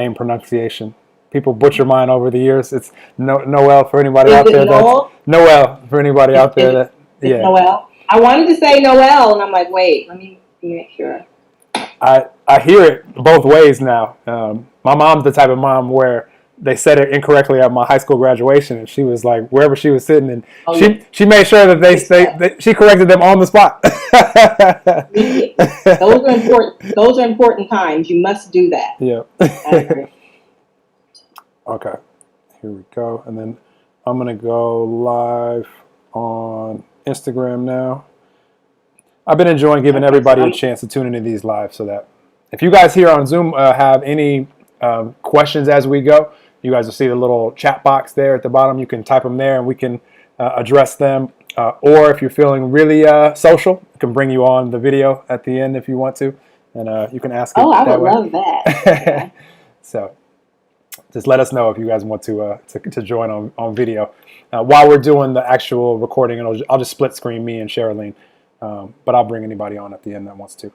name pronunciation. People butcher mine over the years. It's Noel for anybody Is out it there. That's Noel? Noel for anybody out there. That It's yeah. Noel. I wanted to say Noel, and I'm like, wait, let me make sure. I hear it both ways now. My mom's the type of mom where they said it incorrectly at my high school graduation, and she was like, wherever she was sitting, and she made sure that she corrected them on the spot. Those are important. Those are important times. You must do that. Yeah. I agree. Okay, here we go, and then I'm gonna go live on Instagram now. I've been enjoying giving everybody a chance to tune into these live, so that if you guys here on Zoom have any questions as we go, you guys will see the little chat box there at the bottom. You can type them there, and we can address them. Or if you're feeling really social, I can bring you on the video at the end if you want to, and you can ask it I that would way. love that. Yeah. So just let us know if you guys want to join on video. While we're doing the actual recording, and I'll just split screen me and Sharalene. But I'll bring anybody on at the end that wants to.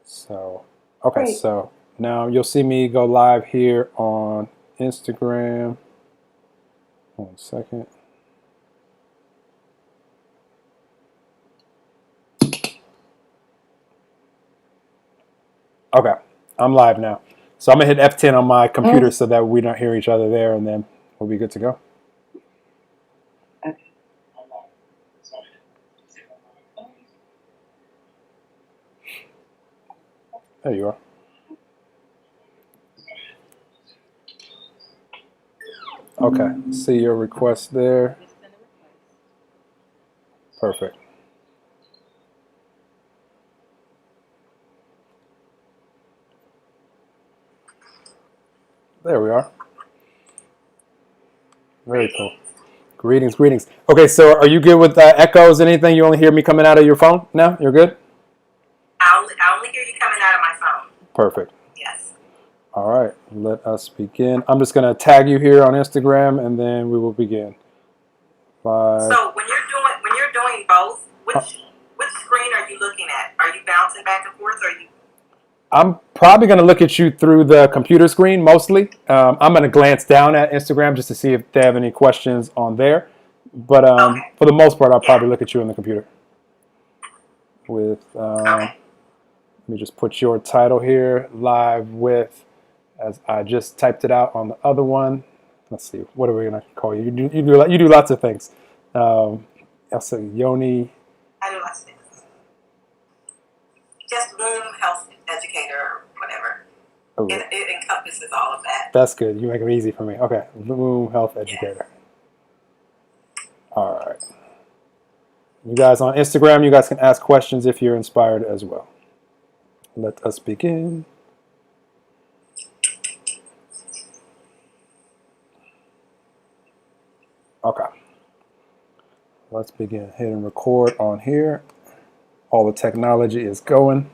So, okay, Great. So now you'll see me go live here on Instagram. 1 second. Okay, I'm live now. So I'm gonna hit F10 on my computer so that we don't hear each other there, and then we'll be good to go. There you are. Okay, see your request there. Perfect. There we are. Very cool. Greetings, greetings. Okay, so are you good with echoes? Anything? You only hear me coming out of your phone now? You're good? I only hear you coming out of my phone. Perfect. Yes. All right, let us begin. I'm just going to tag you here on Instagram, and then we will begin. Bye. So when you're doing both, which screen are you looking at? Are you bouncing back and forth, or are you? I'm probably going to look at you through the computer screen mostly. I'm going to glance down at Instagram just to see if they have any questions on there. But Okay. For the most part, I'll probably look at you on the computer. Let me just put your title here, live with, as I just typed it out on the other one. Let's see, what are we going to call you? You do lots of things. I'll say Yoni. I do lots of things. Just womb health educator or whatever. Oh, it encompasses all of that. That's good. You make it easy for me. Okay, womb health educator. Yes. All right. You guys on Instagram, you guys can ask questions if you're inspired as well. Let us begin. Okay. Let's begin. Hit and record on here. All the technology is going.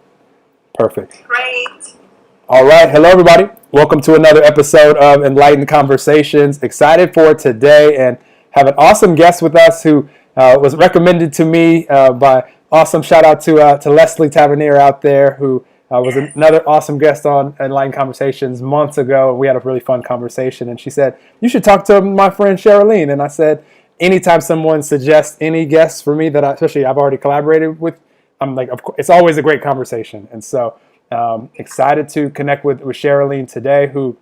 Perfect. Great. All right. Hello, everybody. Welcome to another episode of Enlightened Conversations. Excited for today and have an awesome guest with us who was recommended to me by awesome shout out to Leslie Tavernier out there who was another awesome guest on Enlightened Conversations months ago. We had a really fun conversation, and she said, you should talk to my friend Sharalene. And I said, anytime someone suggests any guests for me that especially I've already collaborated with, I'm like, of course, it's always a great conversation. And so excited to connect with Sharalene today, who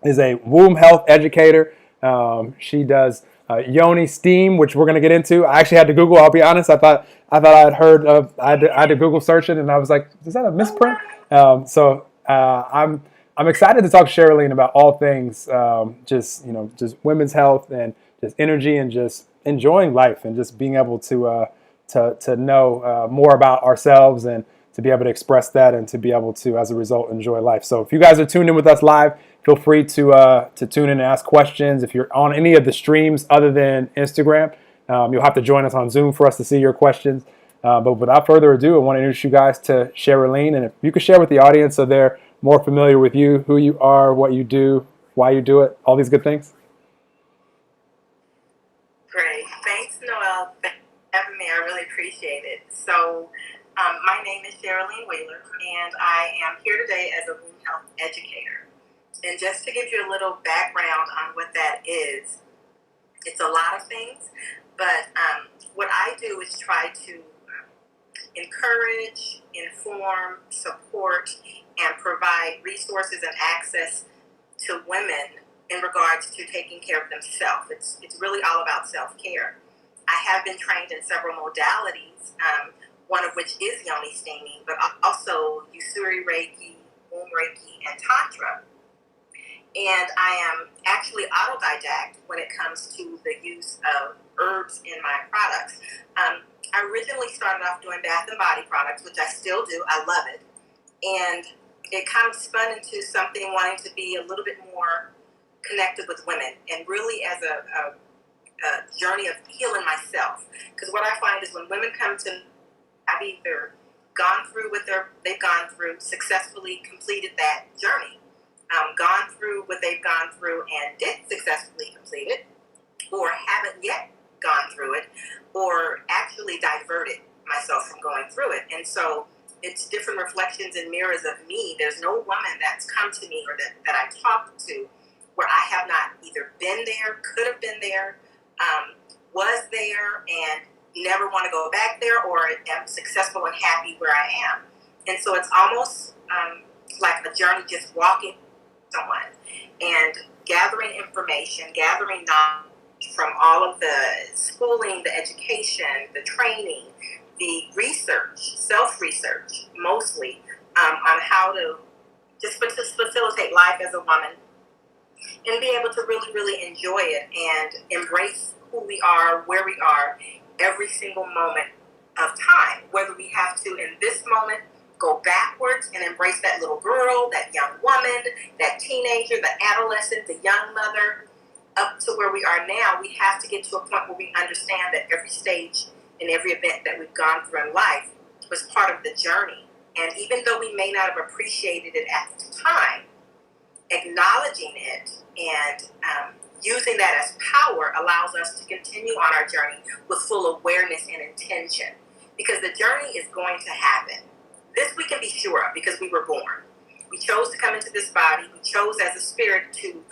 is a womb health educator. She does Yoni Steam, which we're going to get into. I actually had to Google. I'll be honest. I thought I had heard of. I had to Google search it, and I was like, "Is that a misprint?" I'm excited to talk to Sharalene about all things, just women's health and just energy and just enjoying life and just being able to know more about ourselves and to be able to express that and to be able to, as a result, enjoy life. So if you guys are tuned in with us live, feel free to tune in and ask questions. If you're on any of the streams other than Instagram, you'll have to join us on Zoom for us to see your questions. But without further ado, I want to introduce you guys to Sharalene. And if you could share with the audience so they're more familiar with you, who you are, what you do, why you do it, all these good things. Great. Thanks, Noel, for having me. I really appreciate it. So my name is Sharalene Wheeler, and I am here today as a womb health educator. And just to give you a little background on what that is, it's a lot of things, but what I do is try to encourage, inform, support, and provide resources and access to women in regards to taking care of themselves. It's really all about self-care. I have been trained in several modalities, one of which is yoni steaming, but also Usuri Reiki, Womb Reiki, and Tantra. And I am actually autodidact when it comes to the use of herbs in my products. I originally started off doing bath and body products, which I still do. I love it. And it kind of spun into something wanting to be a little bit more connected with women, and really as a journey of healing myself. Because what I find is when women come to me, I've either gone through what they've gone through, successfully completed that journey, gone through what they've gone through and did successfully complete it, or haven't yet gone through it, or actually diverted myself from going through it. And so it's different reflections and mirrors of me. There's no woman that's come to me or that I talked to where I have not either been there, could have been there, was there, and never want to go back there, or am successful and happy where I am. And so it's almost like a journey just walking with someone and gathering information, gathering knowledge from all of the schooling, the education, the training, the research, self-research mostly, on how to just facilitate life as a woman and be able to really, really enjoy it and embrace who we are, where we are, every single moment of time. Whether we have to, in this moment, go backwards and embrace that little girl, that young woman, that teenager, the adolescent, the young mother, up to where we are now, we have to get to a point where we understand that every stage and every event that we've gone through in life was part of the journey. And even though we may not have appreciated it at the time, acknowledging it and using that as power allows us to continue on our journey with full awareness and intention. Because the journey is going to happen. This we can be sure of because we were born. We chose to come into this body. We chose as a spirit to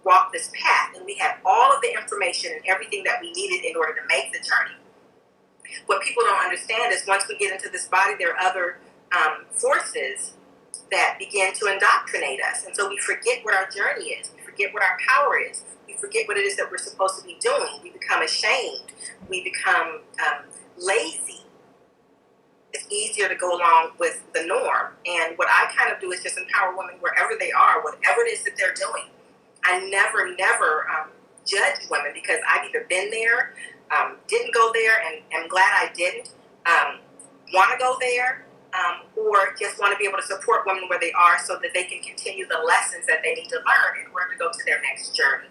walk this path. And we had all of the information and everything that we needed in order to make the journey. What people don't understand is once we get into this body, there are other forces that begin to indoctrinate us. And so we forget what our journey is. We forget what our power is. We forget what it is that we're supposed to be doing. We become ashamed. We become lazy. It's easier to go along with the norm. And what I kind of do is just empower women wherever they are, whatever it is that they're doing. I never judge women because I've either been there, didn't go there, and am glad I didn't, want to go there, or just want to be able to support women where they are so that they can continue the lessons that they need to learn in order to go to their next journey.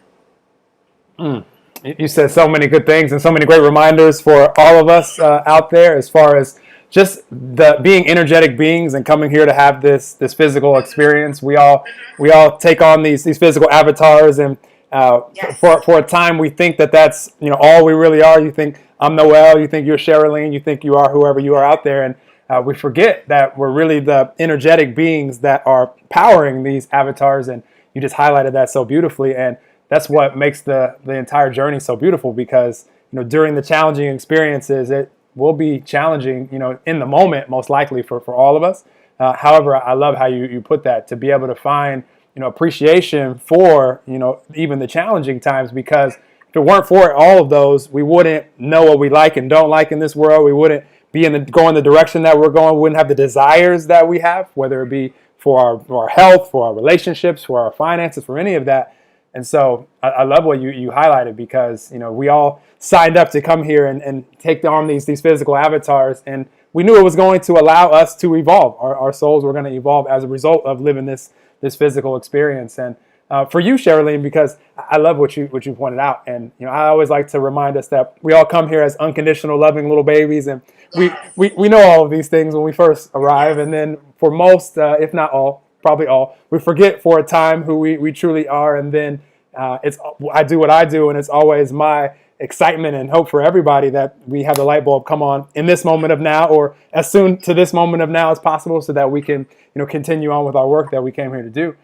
You said so many good things and so many great reminders for all of us out there as far as just the being energetic beings and coming here to have this physical experience. We all take on these physical avatars, and Yes. for a time we think that that's all we really are. You think I'm Noel, you think you're Sharalene, you think you are whoever you are out there, and we forget that we're really the energetic beings that are powering these avatars. And you just highlighted that so beautifully, and that's what makes the entire journey so beautiful, because during the challenging experiences, it will be challenging in the moment, most likely for all of us. However, I love how you put that, to be able to find appreciation for even the challenging times, because if it weren't for all of those, we wouldn't know what we like and don't like in this world. We wouldn't be going the direction that we're going. We wouldn't have the desires that we have, whether it be for our health, for our relationships, for our finances, for any of that. And so I love what you highlighted, because we all signed up to come here and take on these physical avatars, and we knew it was going to allow us to evolve. Our souls were going to evolve as a result of living this physical experience. And for you, Sharalene, because I love what you pointed out, and I always like to remind us that we all come here as unconditional, loving little babies, and we know all of these things when we first arrive, and then for most, if not all, probably all, we forget for a time who we truly are, and then I do what I do, and it's always my excitement and hope for everybody that we have the light bulb come on in this moment of now, or as soon to this moment of now as possible, so that we can continue on with our work that we came here to do.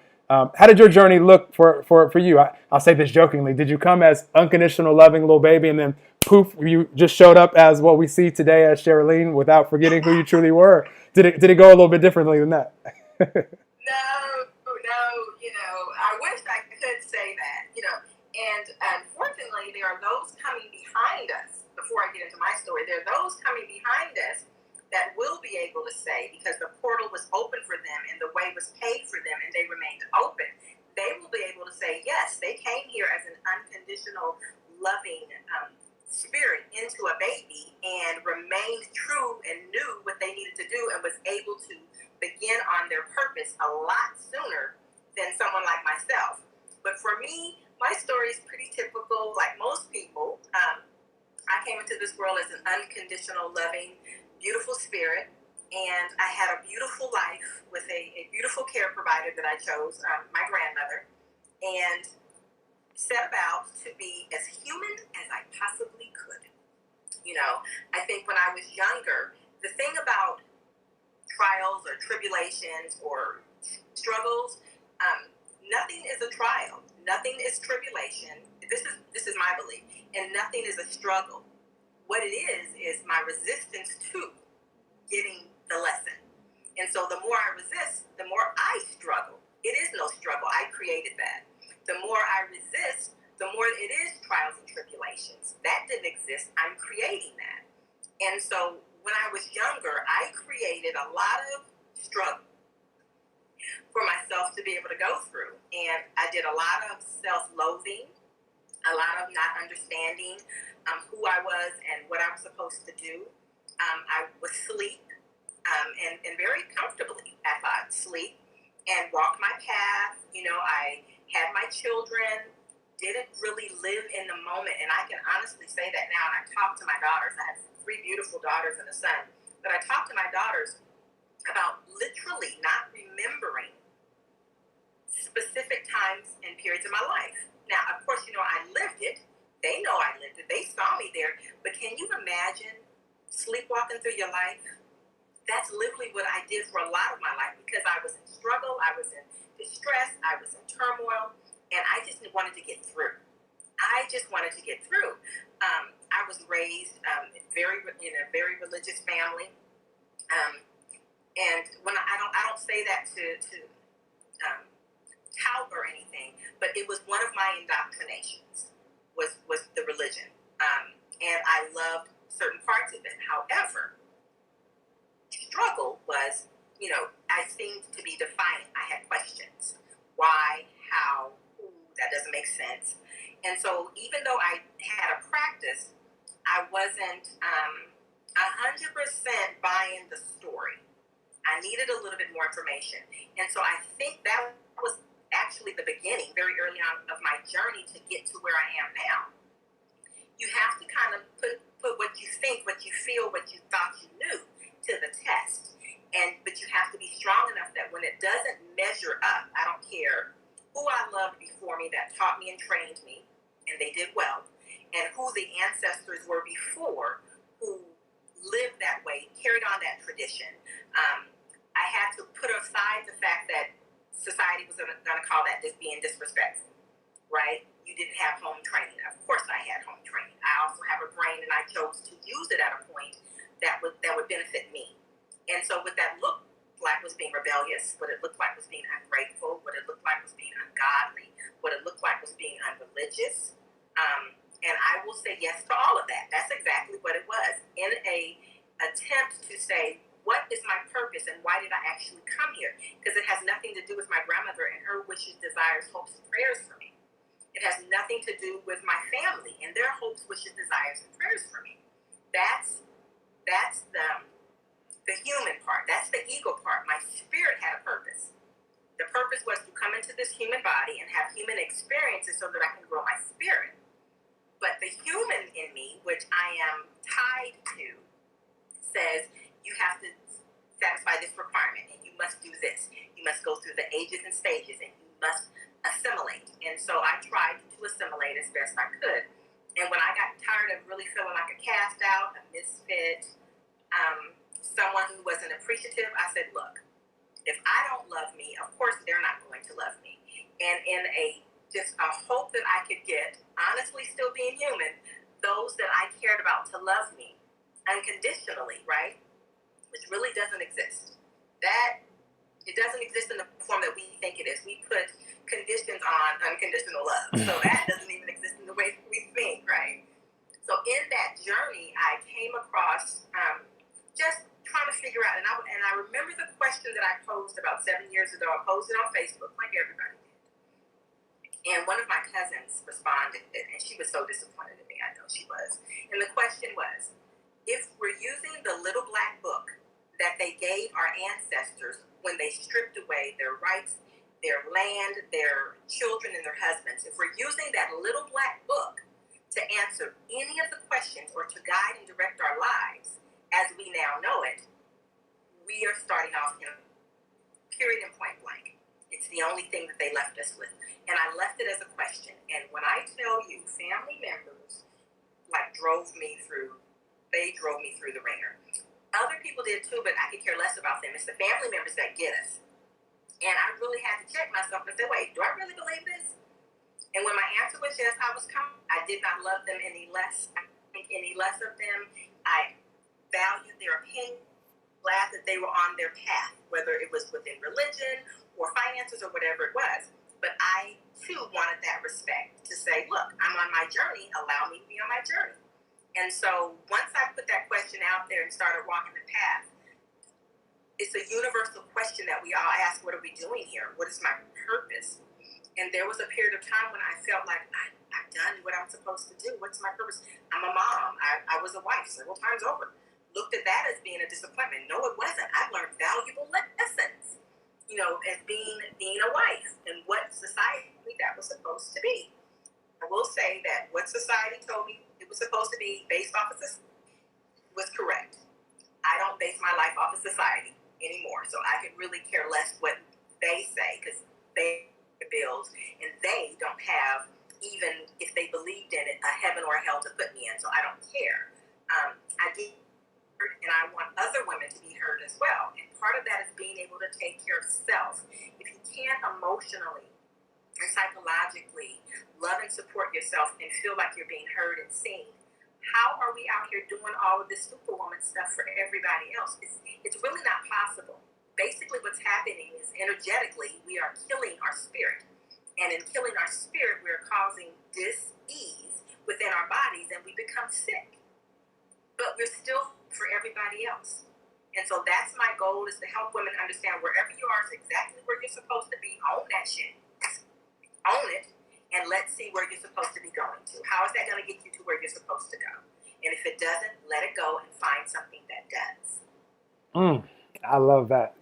How did your journey look for you? I'll say this jokingly. Did you come as unconditional, loving little baby, and then poof, you just showed up as what we see today as Sharalene without forgetting who you truly were? Did it go a little bit differently than that? No, I wish I could say that, and unfortunately, there are those coming behind us. Before I get into my story, there are those coming behind us that will be able to say, because the portal was open for them and the way was paved for them and they remained open, they will be able to say, yes, they came here as an unconditional, loving spirit into a baby and remained true and knew what they needed to do and was able to begin on their purpose a lot sooner than someone like myself. But for me, my story is pretty typical, like most people. I came into this world as an unconditional, loving, beautiful spirit, and I had a beautiful life with a beautiful care provider that I chose, my grandmother, and set about to be as human as I possibly could. I think when I was younger, the thing about trials or tribulations or struggles, nothing is a trial, nothing is tribulation. This is my belief, and nothing is a struggle. What it is my resistance to getting the lesson. And so the more I resist, the more I struggle. It is no struggle. I created that. The more I resist, the more it is trials and tribulations. That didn't exist. I'm creating that. And so when I was younger, I created a lot of struggle for myself to be able to go through. And I did a lot of self-loathing, a lot of not understanding who I was and what I was supposed to do. I would sleep and very comfortably, I thought, sleep and walk my path. I had my children, didn't really live in the moment. And I can honestly say that now. And I talk to my daughters. I have 3 beautiful daughters and a son. But I talk to my daughters about literally not remembering specific times and periods of my life. Now, of course, I lived it. They know I lived it. They saw me there. But can you imagine sleepwalking through your life? That's literally what I did for a lot of my life, because I was in struggle, I was in distress, I was in turmoil, and I just wanted to get through. I was raised in a very religious family, and when I don't say that to tout or anything, but it was one of my indoctrinations was the religion, and I loved certain parts of it. However, struggle was, I seemed to be defiant. I had questions. Why? How? Who? That doesn't make sense. And so even though I had a practice, I wasn't 100% buying the story. I needed a little bit more information. And so I think that was actually the beginning, very early on, of my journey to get to where I am now. You have to kind of put what you think, what you feel, what you thought you knew to the test. But you have to be strong enough that when it doesn't measure up, I don't care who I loved before me that taught me and trained me, and they did well, and who the ancestors were before who lived that way, carried on that tradition. I had to put aside the fact that society was going to call that just being disrespectful, right? You didn't have home training. Of course I had home training. I also have a brain, and I chose to use it at a point that would benefit me. And so what that looked like was being rebellious, what it looked like was being ungrateful, what it looked like was being ungodly, what it looked like was being unreligious. And I will say yes to all of that. That's exactly what it was, in a attempt to say, what is my purpose and why did I actually come here? Because it has nothing to do with my grandmother and her wishes, desires, hopes, and prayers for me. It has nothing to do with my family and their hopes, wishes, desires, and prayers for me. That's the human part. That's the ego part. My spirit had a purpose. The purpose was to come into this human body and have human experiences so that I can grow my spirit. But the human in me, which I am tied to, says you have to satisfy this requirement and you must do this. You must go through the ages and stages and you must assimilate. And so I tried to assimilate as best I could. And when I got tired of really feeling like a cast out, a misfit, someone who wasn't appreciative, I said, look, if I don't love me, of course they're not going to love me. and in just a hope that I could get, honestly still being human, those that I cared about to love me unconditionally, right? Which really doesn't exist. It doesn't exist in the form that we think it is. We put conditions on unconditional love. So that doesn't even exist in the way we think, right? So in that journey, I came across just trying to figure out, and I remember the question that I posed about 7 years ago. I posted on Facebook, like everybody did. And one of my cousins responded, and she was so disappointed in me. I know she was. And the question was, if we're using the little black book that they gave our ancestors when they stripped away their rights, their land, their children, and their husbands, if we're using that little black book to answer any of the questions or to guide and direct our lives as we now know it, we are starting off in period and point blank. It's the only thing that they left us with. And I left it as a question. And when I tell you, family members drove me through the ringer. Other people did too, but I could care less about them. It's the family members that get us. And I really had to check myself and say, wait, do I really believe this? And when my answer was yes, I did not love them any less. I didn't think any less of them. I valued their opinion, glad that they were on their path, whether it was within religion or finances or whatever it was. But I, too, wanted that respect to say, look, I'm on my journey. Allow me to be on my journey. And so once I put that question out there and started walking the path, it's a universal question that we all ask, what are we doing here? What is my purpose? And there was a period of time when I felt like I've done what I'm supposed to do. What's my purpose? I'm a mom. I was a wife several times over. Looked at that as being a disappointment. No, it wasn't. I learned valuable lessons, as being a wife and what society that was supposed to be. I will say that what society told me it was supposed to be based off of this was correct. I don't base my life off of society anymore, so I could really care less what they say because they pay bills and they don't have, even if they believed in it, a heaven or a hell to put me in. So I don't care. I do, and I want other women to be heard as well. And part of that is being able to take care of self. If you can't emotionally and psychologically love and support yourself and feel like you're being heard and seen, how are we out here doing all of this superwoman stuff for everybody else? It's really not possible. Basically what's happening is energetically we are killing our spirit. And in killing our spirit, we're causing dis-ease within our bodies and we become sick. But we're still for everybody else. And so that's my goal, is to help women understand wherever you are is exactly where you're supposed to be. Own that shit. Own it, and let's see where you're supposed to be going to. How is that going to get you to where you're supposed to go? And if it doesn't, let it go and find something that does. I love that.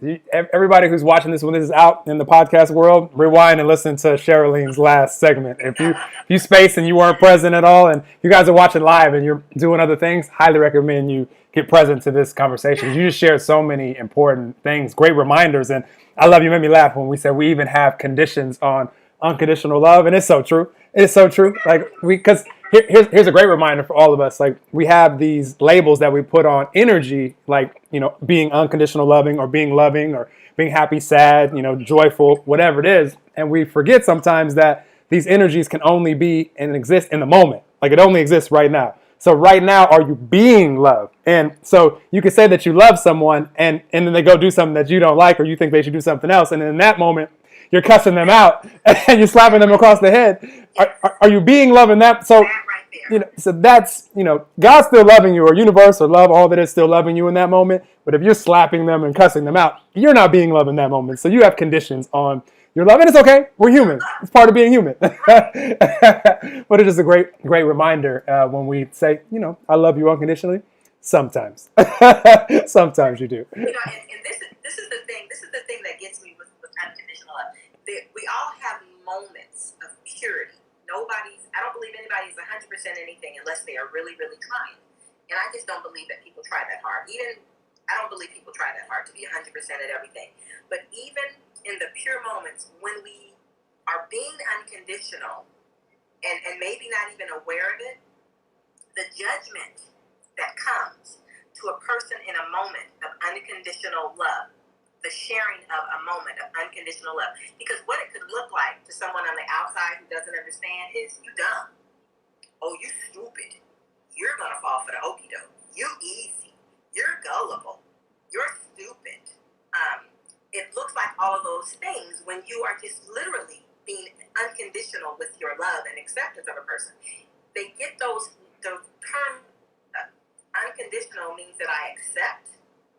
Everybody who's watching this when this is out in the podcast world, rewind and listen to Sharalene's last segment. If you spaced and you weren't present at all, and you guys are watching live and you're doing other things, highly recommend you get present to this conversation. You just shared so many important things, great reminders, and I love you. Made me laugh when we said we even have conditions on unconditional love, and it's so true. It's so true. Because here's a great reminder for all of us. We have these labels that we put on energy, being unconditional loving or being happy, sad, joyful, whatever it is. And we forget sometimes that these energies can only be and exist in the moment. It only exists right now. So right now, are you being loved? And so you can say that you love someone and then they go do something that you don't like, or you think they should do something else. And in that moment, you're cussing them out and you're slapping them across the head. Are you being loved in that? So, so that's, God's still loving you, or universe or love, all that is still loving you in that moment. But if you're slapping them and cussing them out, you're not being loved in that moment. So you have conditions on your love, and it's okay. We're human. It's part of being human. But it is a great reminder when we say, I love you unconditionally. Sometimes, sometimes you do. And this is the thing. This is the thing that gets me with unconditional love. We all have moments of purity. I don't believe anybody is 100% anything unless they are really, really trying. And I just don't believe that people try that hard. I don't believe people try that hard to be 100% at everything. But even in the pure moments when we are being unconditional and maybe not even aware of it, the judgment that comes to a person in a moment of unconditional love the sharing of a moment of unconditional love. Because what it could look like to someone on the outside who doesn't understand is, you dumb. Oh, you stupid. You're going to fall for the okie doke. You easy. You're gullible. You're stupid. It looks like all of those things when you are just literally being unconditional with your love and acceptance of a person. They get those terms. Unconditional means that I accept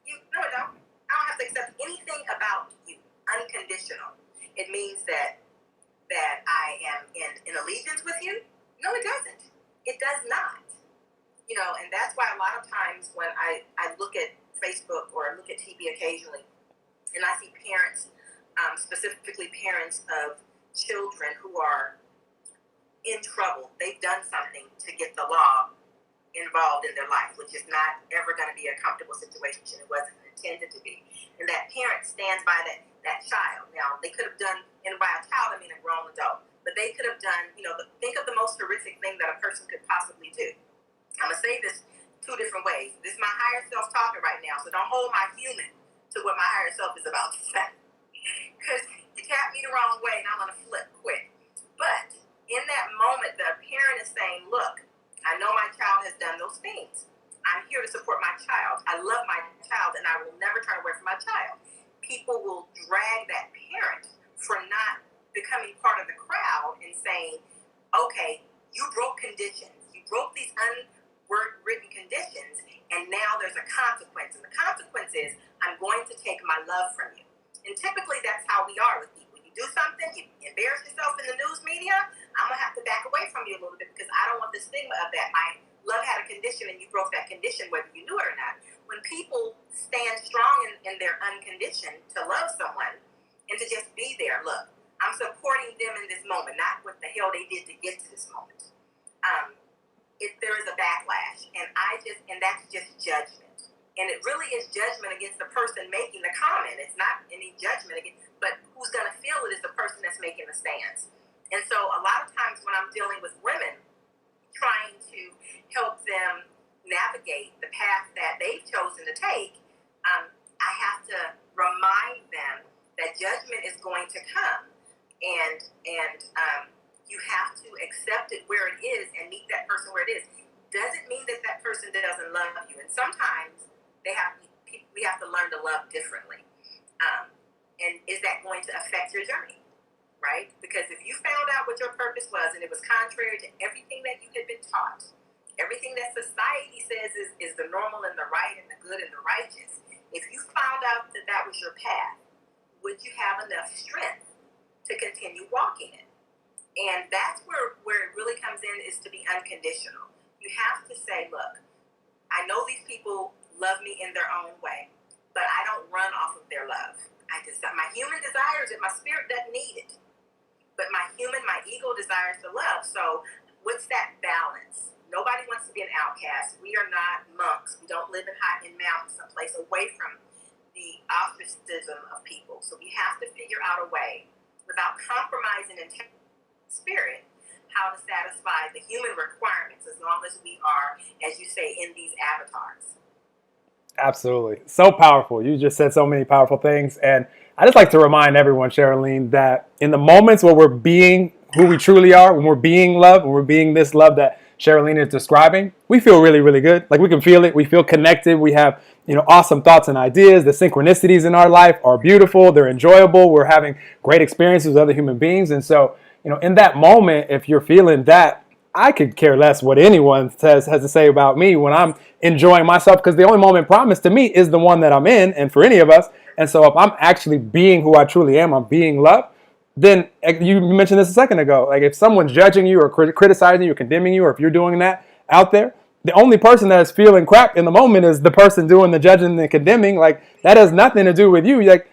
you. No, I don't. I don't have to accept anything about you. Unconditional. It means that I am in allegiance with you. No, it doesn't. It does not. You know, and that's why a lot of times when I look at Facebook or look at TV occasionally, and I see parents, specifically parents of children who are in trouble. They've done something to get the law involved in their life, which is not ever going to be a comfortable situation. It wasn't intended to be. And that parent stands by that child. Now, they could have done, and by a child, I mean a grown adult, but they could have done, you know, think of the most horrific thing that a person could possibly do. I'm going to say this two different ways. This is my higher self talking right now, so don't hold my human to what my higher self is about to say. Because you tap me the wrong way, and I'm going to flip quick. But in that moment, the parent is saying, look, I know my child has done those things. I'm here to support my child. I love my child, and I will never turn away from my child. People will drag that parent for not becoming part of the crowd and saying, okay, you broke conditions. You broke these unwritten conditions, and now there's a consequence. And the consequence is, I'm going to take my love from you. And typically that's how we are with people. You do something, you embarrass yourself in the news media, I'm going to have to back away from you a little bit because I don't want the stigma of that. My love had a condition and you broke that condition whether you knew it or not. When people stand strong in their unconditioned to love someone and to just be there, look, I'm supporting them in this moment, not what the hell they did to get to this moment. There is a backlash, and that's just judgment. And it really is judgment against the person making the comment. It's not any judgment against, but who's going to feel it is the person that's making the stance. And so a lot of times when I'm dealing with women, trying to help them navigate the path that they've chosen to take, I have to remind them that judgment is going to come, and you have to accept it where it is and meet that person where it is. Doesn't mean that person doesn't love you, and sometimes we have to learn to love differently. And is that going to affect your journey, right? Because if you found out what your purpose was and it was contrary to everything that you had been taught, everything that society says is the normal and the right and the good and the righteous, if you found out that was your path, would you have enough strength to continue walking it? And that's where it really comes in, is to be unconditional. You have to say, look, I know these people love me in their own way, but I don't run off of their love. My human desires it, my spirit doesn't need it. But my ego desires the love. So what's that balance? Nobody wants to be an outcast. We are not monks. We don't live in mountains, someplace away from the ostracism of people. So we have to figure out a way, without compromising in spirit, how to satisfy the human requirements as long as we are, as you say, in these avatars. Absolutely. So powerful. You just said so many powerful things. And I just like to remind everyone, Sharalene, that in the moments where we're being who we truly are, when we're being love, when we're being this love that Sharalene is describing, we feel really, really good. Like we can feel it. We feel connected. We have, awesome thoughts and ideas. The synchronicities in our life are beautiful. They're enjoyable. We're having great experiences with other human beings. And so, in that moment, if you're feeling that, I could care less what anyone has to say about me when I'm enjoying myself, because the only moment promised to me is the one that I'm in, and for any of us. And so if I'm actually being who I truly am, I'm being loved, then you mentioned this a second ago, like if someone's judging you or criticizing you or condemning you, or if you're doing that out there, the only person that is feeling crap in the moment is the person doing the judging and condemning. Like that has nothing to do with you. Like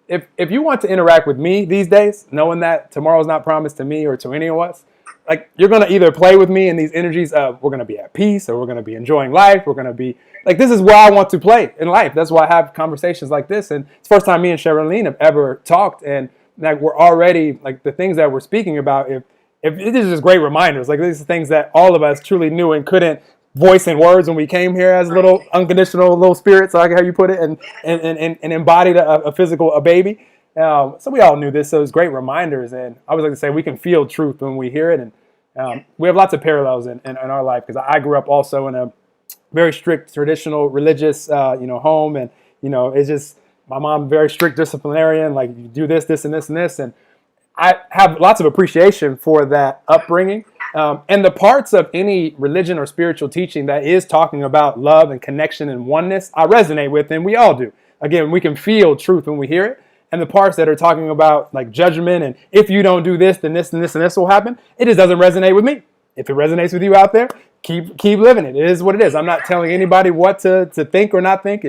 if you want to interact with me these days, knowing that tomorrow's not promised to me or to any of us, like you're going to either play with me in these energies of we're going to be at peace, or we're going to be enjoying life. We're going to be like, this is where I want to play in life. That's why I have conversations like this. And it's the first time me and Sharalene have ever talked. And like, we're already like the things that we're speaking about. If it is just great reminders, like these are things that all of us truly knew and couldn't voice and words when we came here as little unconditional little spirits, so I can how you put it, and embodied a physical a baby. So we all knew this, so it was great reminders. And I was like to say, we can feel truth when we hear it, and we have lots of parallels in our life, because I grew up also in a very strict traditional religious home, and it's just my mom very strict disciplinarian, like you do this, this, and this, and this, and I have lots of appreciation for that upbringing. And the parts of any religion or spiritual teaching that is talking about love and connection and oneness, I resonate with, and we all do. Again, we can feel truth when we hear it. And the parts that are talking about like judgment and if you don't do this, then this and this and this will happen, it just doesn't resonate with me. If it resonates with you out there, keep living it. It is what it is. I'm not telling anybody what to think or not think.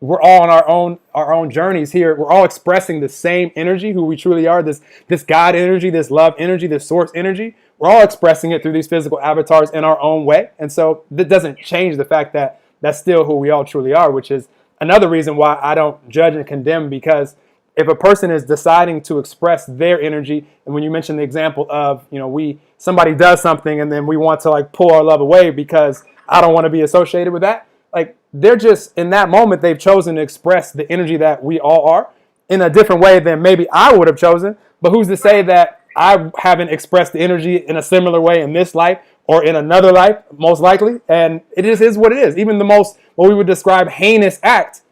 We're all on our own journeys here. We're all expressing the same energy, who we truly are, this God energy, this love energy, this source energy. We're all expressing it through these physical avatars in our own way. And so that doesn't change the fact that that's still who we all truly are, which is another reason why I don't judge and condemn, because if a person is deciding to express their energy, and when you mentioned the example of, somebody does something and then we want to like pull our love away because I don't want to be associated with that. Like, they're just in that moment, they've chosen to express the energy that we all are in a different way than maybe I would have chosen. But who's to say that I haven't expressed the energy in a similar way in this life or in another life, most likely? And it is what it is. Even the most, what we would describe heinous act,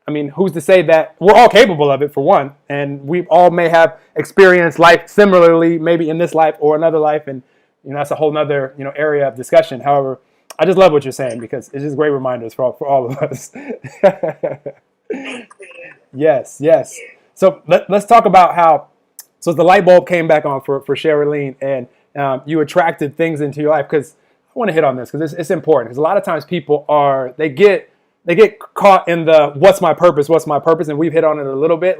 I mean, who's to say that we're all capable of it, for one, and we all may have experienced life similarly, maybe in this life or another life, and that's a whole nother area of discussion. However, I just love what you're saying, because it's just great reminders for all of us. Yes. So let's talk about how. So the light bulb came back on for Sharalene, and you attracted things into your life, because I want to hit on this because it's important, because a lot of times people they get caught in the what's my purpose, and we've hit on it a little bit,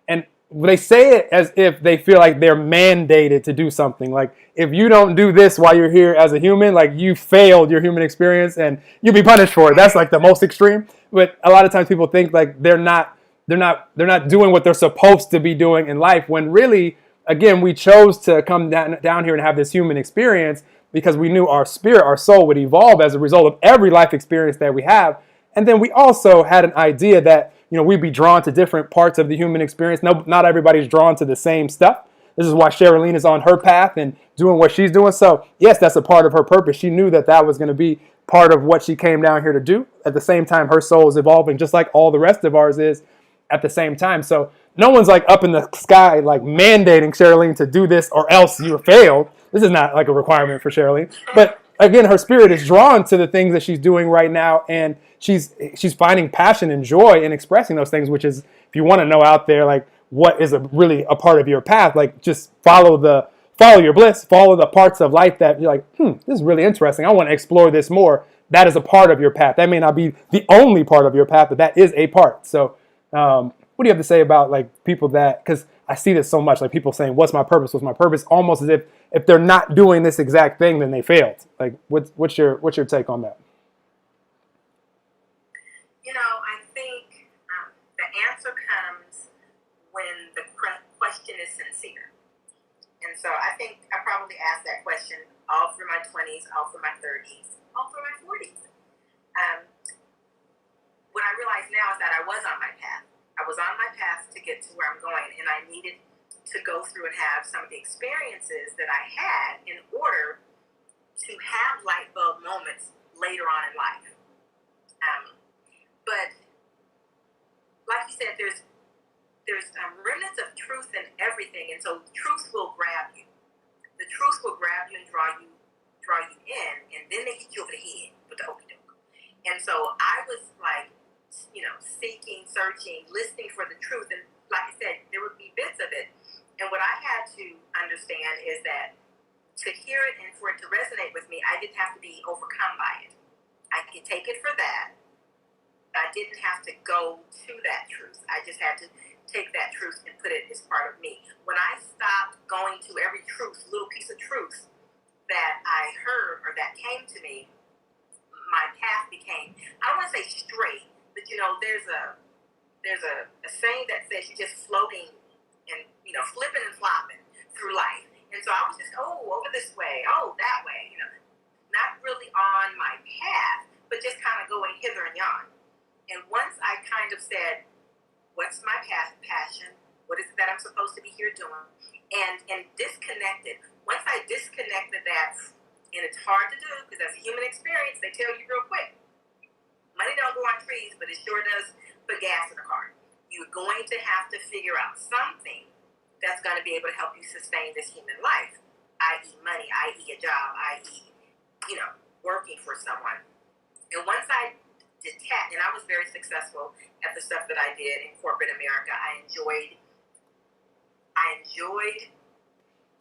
and they say it as if they feel like they're mandated to do something. Like, if you don't do this while you're here as a human, like, you failed your human experience and you'll be punished for it. That's like the most extreme. But a lot of times people think like they're not doing what they're supposed to be doing in life, when really, again, we chose to come down here and have this human experience because we knew our spirit, our soul would evolve as a result of every life experience that we have. And then we also had an idea that, we'd be drawn to different parts of the human experience. No, not everybody's drawn to the same stuff. This is why Sharalene is on her path and doing what she's doing. So yes, that's a part of her purpose. She knew that was going to be part of what she came down here to do. At the same time, her soul is evolving just like all the rest of ours is at the same time. So no one's like up in the sky, like mandating Sharalene to do this or else you failed. This is not like a requirement for Sharalene. But again, her spirit is drawn to the things that she's doing right now, and she's finding passion and joy in expressing those things, which is, if you want to know out there, like, what is really a part of your path, like, just follow your bliss, follow the parts of life that you're like, this is really interesting. I want to explore this more. That is a part of your path. That may not be the only part of your path, but that is a part. So what do you have to say about like people that, because I see this so much, like people saying, what's my purpose, almost as if they're not doing this exact thing, then they failed. Like, what's your take on that? I think the answer comes when the question is sincere. And so I think I probably asked that question all through my 20s, all through my 30s, all through my 40s. What I realize now is that I was on my path. I was on my path to get to where I'm going, and I needed to go through and have some of the experiences that I had in order to have light bulb moments later on in life. But like you said, there's remnants of truth in everything, and so truth will grab you. The truth will grab you and draw you in, and then they hit you over the head with the okey doke. And so I was like, seeking, searching, listening for the truth, and like I said, there would be bits of it. And what I had to understand is that to hear it and for it to resonate with me, I didn't have to be overcome by it. I could take it for that. I didn't have to go to that truth. I just had to take that truth and put it as part of me. When I stopped going to every little piece of truth that I heard or that came to me, my path became, I don't want to say straight, but there's a saying that says you're just floating and flipping and flopping through life. And so I was just over this way, that way, not really on my path, but just kind of going hither and yon. And once I kind of said, what's my passion? What is it that I'm supposed to be here doing? And disconnected. Once I disconnected that, and it's hard to do because as a human experience, they tell you real quick, money don't grow on trees, but it sure does put gas in the car. You're going to have to figure out something that's going to be able to help you sustain this human life, i.e. money, i.e. a job, i.e. working for someone. And once I detached, and I was very successful at the stuff that I did in corporate America. I enjoyed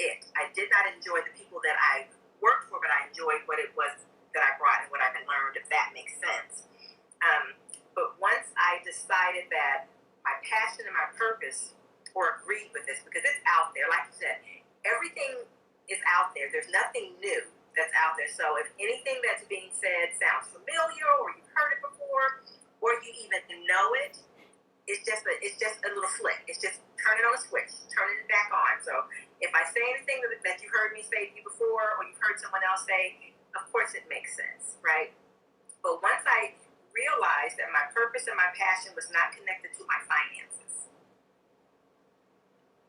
it. I did not enjoy the people that I worked for, but I enjoyed what it was that I brought and what I learned, if that makes sense. But once I decided that my passion and my purpose, or agreed with this, because it's out there, like you said, everything is out there. There's nothing new that's out there. So if anything that's being said sounds familiar, or you've heard it before, or you even know it, it's just a little flick. It's just turning on a switch, turning it back on. So if I say anything that you heard me say to you before, or you've heard someone else say, of course it makes sense, right? But once I realized that my purpose and my passion was not connected to my finances,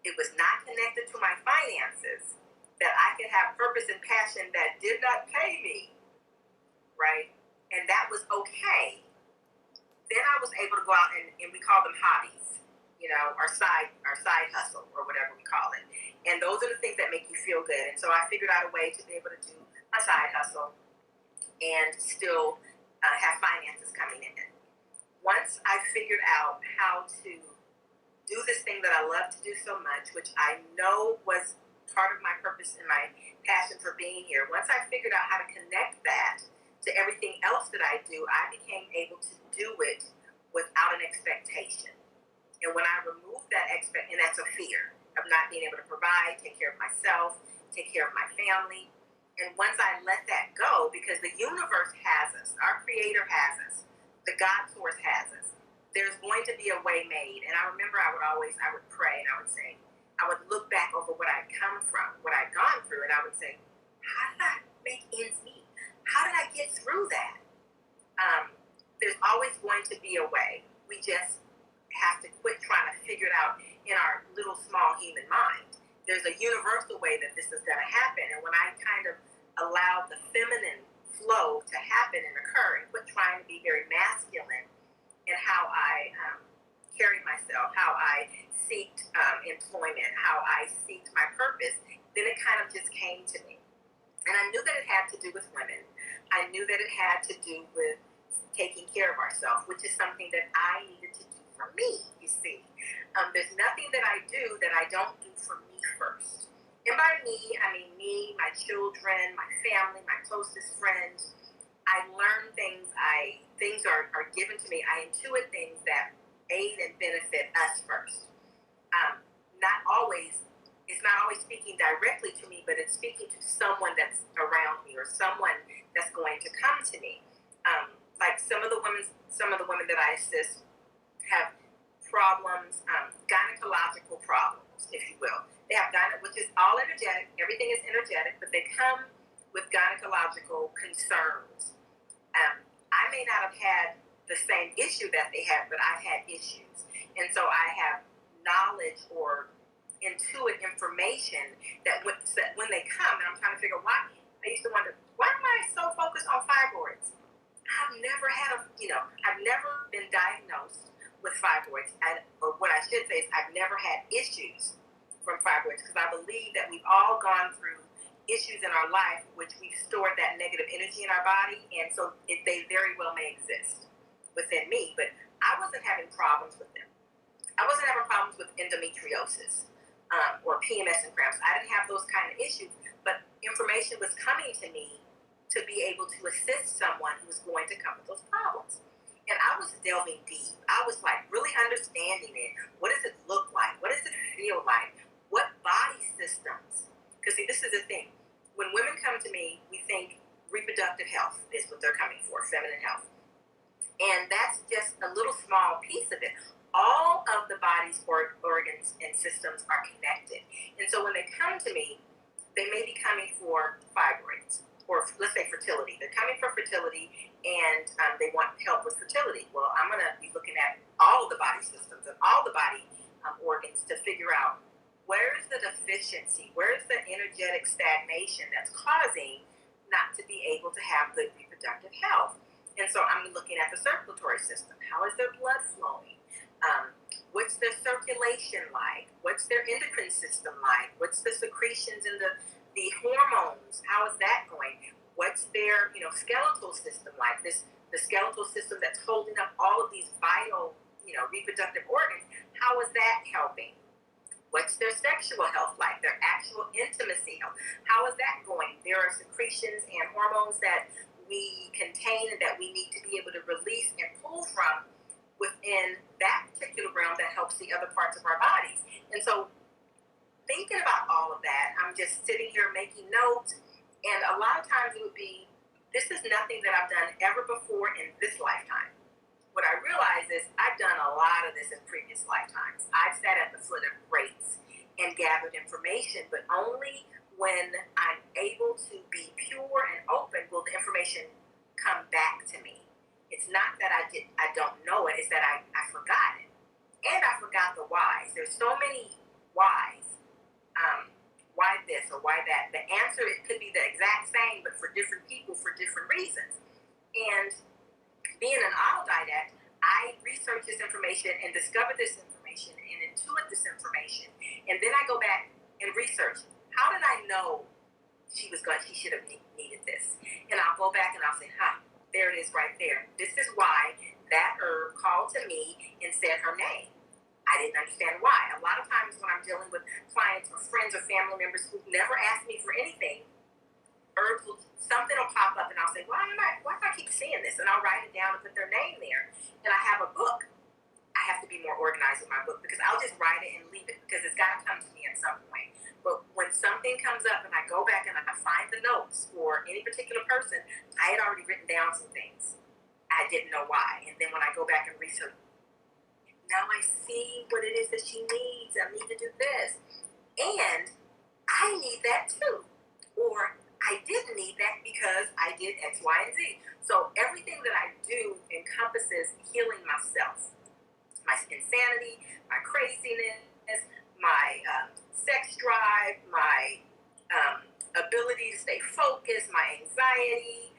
it was not connected to my finances, that I could have purpose and passion that did not pay me, right? And that was okay. Then I was able to go out and we call them hobbies, our side hustle, or whatever we call it. And those are the things that make you feel good. And so I figured out a way to be able to do a side hustle and still have finances coming in. Once I figured out how to do this thing that I love to do so much, which I know was part of my purpose and my passion for being here, once I figured out how to connect that to everything else that I do, I became able to do it without an expectation. And when I removed that and that's a fear of not being able to provide, take care of myself, take care of my family. And once I let that go, because the universe has us, our creator has us, the God source has us, there's going to be a way made. And I remember I would pray and I would say, I would look back over what I'd come from, what I'd gone through, and I would say, how did I make ends meet? How did I get through that? There's always going to be a way. We just have to quit trying to figure it out in our little small human mind. There's a universal way that this is going to happen. And when I kind of allowed the feminine flow to happen and occur and quit trying to be very masculine in how I carried myself, how I seeked employment, how I seeked my purpose, then it kind of just came to me. And I knew that it had to do with women. I knew that it had to do with taking care of ourselves, which is something that I needed to do for me, you see. There's nothing that I do that I don't do for me first. And by me, I mean me, my children, my family, my closest friends. I learn things, things are given to me. I intuit things that aid and benefit us first. It's not always speaking directly to me, but it's speaking to someone that's around me or someone that's going to come to me. Like some of the women that I assist have problems, gynecological problems, if you will. They have which is all energetic. Everything is energetic, but they come with gynecological concerns. I may not have had the same issue that they had, but I've had issues. And so I have knowledge or intuit information that when they come, and I'm trying to figure out why, I used to wonder, why am I so focused on fibroids? I've never been diagnosed with fibroids. Or what I should say is I've never had issues from fibroids, because I believe that we've all gone through issues in our life which we've stored that negative energy in our body, and so they very well may exist within me, but I wasn't having problems with them. I wasn't having problems with endometriosis or PMS and cramps. I didn't have those kind of issues, but information was coming to me to be able to assist someone who was going to come with those problems. And I was delving deep. I was like really understanding it. What does it look like? What does it feel like? What body systems? Because see, this is the thing. When women come to me, we think reproductive health is what they're coming for, feminine health. And that's just a little small piece of it. All of the body's organs and systems are connected. And so when they come to me, they may be coming for fibroids, or let's say fertility. They're coming for fertility and they want help with fertility. Well, I'm going to be looking at all the body systems and all the body organs to figure out where's the deficiency, where's the energetic stagnation that's causing not to be able to have good reproductive health. And so I'm looking at the circulatory system. How is their blood flowing? What's their circulation like? What's their endocrine system like? What's the secretions and the hormones? How is that going? What's their skeletal system like? The skeletal system that's holding up all of these vital reproductive organs. How is that helping? What's their sexual health like? Their actual intimacy health. How is that going? There are secretions and hormones that we contain and that we need to be able to release and pull from within that particular realm that helps the other parts of our bodies. And so thinking about all of that, I'm just sitting here making notes, and a lot of times it would be, this is nothing that I've done ever before in this lifetime. What I realize is I've done a lot of this in previous lifetimes. I've sat at the foot of greats and gathered information, but only when I'm able to be pure and open will the information come back to me. It's not that I don't know it, it's that I forgot it. And I forgot the whys. There's so many whys. Why this or why that? The answer, it could be the exact same, but for different people for different reasons. And being an autodidact, I research this information and discover this information and intuit this information. And then I go back and research. How did I know she should have needed this? And I'll go back and I'll say, there it is right there. This is why that herb called to me and said her name. I didn't understand why. A lot of times when I'm dealing with clients or friends or family members who've never asked me for anything, something will pop up and I'll say, why do I keep seeing this? And I'll write it down and put their name there. And I have a book. I have to be more organized with my book because I'll just write it and leave it because it's got to come to me at some point. But when something comes up and I go back and I find the notes for any particular person, I had already written down some things. I didn't know why. And then when I go back and research, now I see what it is that she needs. I need to do this. And I need that too. Or I didn't need that because I did X, Y, and Z. So everything that I do encompasses healing myself. My insanity, my craziness, my sex drive, my ability to stay focused, my anxiety,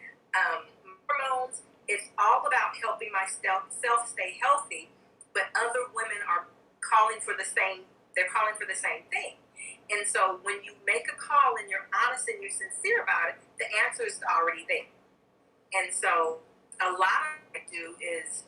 hormones. It's all about helping myself stay healthy. But other women are calling for the same thing. And so when you make a call and you're honest and you're sincere about it, the answer is already there. And so a lot of what I do is,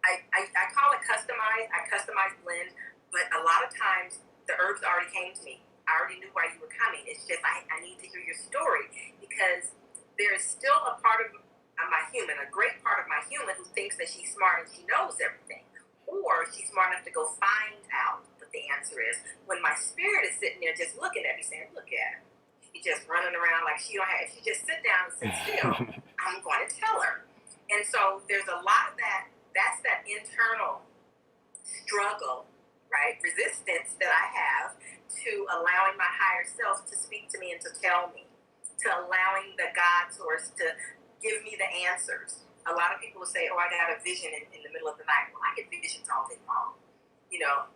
I call it customized. I customize blend, but a lot of times the herbs already came to me. I already knew why you were coming. It's just I need to hear your story because there is still a part of my human, a great part of my human who thinks that she's smart and she knows everything. Or she's smart enough to go find out what the answer is. When my spirit is sitting there just looking at me saying, look at her. She's just running around like she don't have, if she just sit down and sit still, I'm going to tell her. And so there's a lot of that, that's that internal struggle, right? Resistance that I have to allowing my higher self to speak to me and to tell me, to allowing the God source to give me the answers. A lot of people will say, I got a vision in the middle of the night. Well, I get visions all day long.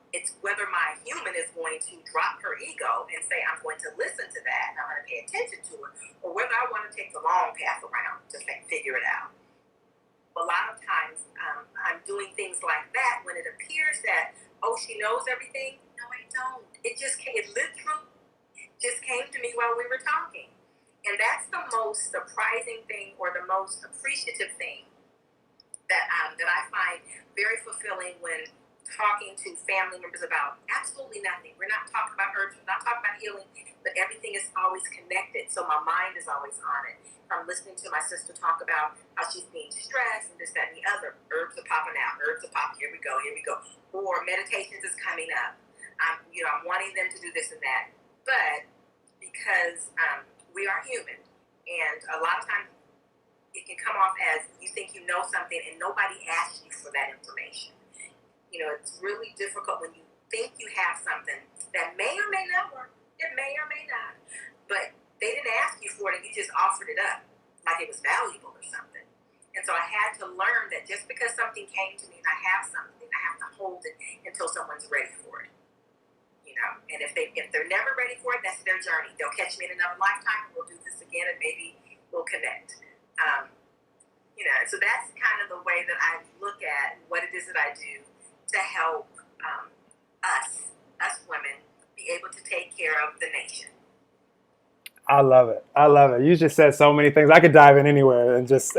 It's whether my human is going to drop her ego and say, I'm going to listen to that and I'm going to pay attention to it, or whether I want to take the long path around to figure it out. A lot of times I'm doing things like that when it appears that, she knows everything. No, I don't. It literally just came to me while we were talking. And that's the most surprising thing or the most appreciative thing that I find very fulfilling when talking to family members about absolutely nothing. We're not talking about herbs, we're not talking about healing, but everything is always connected. So my mind is always on it. I'm listening to my sister talk about how she's being stressed and this, that, and the other. Herbs are popping out. Herbs are popping. Here we go. Or meditations is coming up. I'm wanting them to do this and that. But because we are human, and a lot of times it can come off as you think you know something and nobody asked you for that information. It's really difficult when you think you have something that may or may not work. It may or may not, but they didn't offered it up like it was valuable or something. And so I had to learn that just because something came to me and I have something, I have to hold it until someone's ready for it. You know, and if they're never ready for it, that's their journey. They'll catch me in another lifetime. We'll do this again, and maybe we'll connect. You know, so that's kind of the way that I look at what it is that I do to help us women, be able to take care of the nation. I love it. I love it. You just said so many things. I could dive in anywhere and just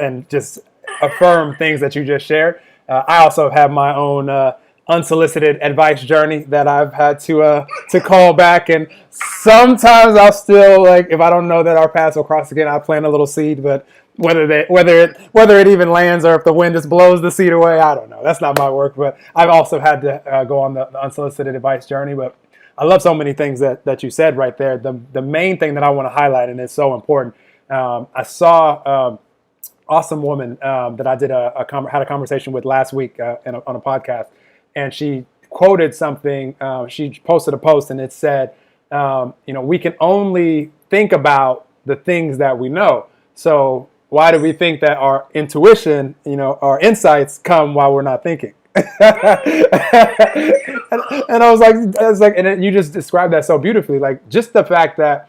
affirm things that you just shared. I also have my own unsolicited advice journey that I've had to call back, and sometimes I'll still, like, if I don't know that our paths will cross again, I plant a little seed, but whether it even lands or if the wind just blows the seed away, I don't know. That's not my work, but I've also had to go on the unsolicited advice journey. But I love so many things that you said right there. The main thing that I want to highlight, and it's so important, I saw awesome woman that I did had a conversation with last week on a podcast, and she quoted something. She posted a post, and it said, we can only think about the things that we know. So why do we think that our intuition, our insights come while we're not thinking? And I was like, and you just described that so beautifully. Like, just the fact that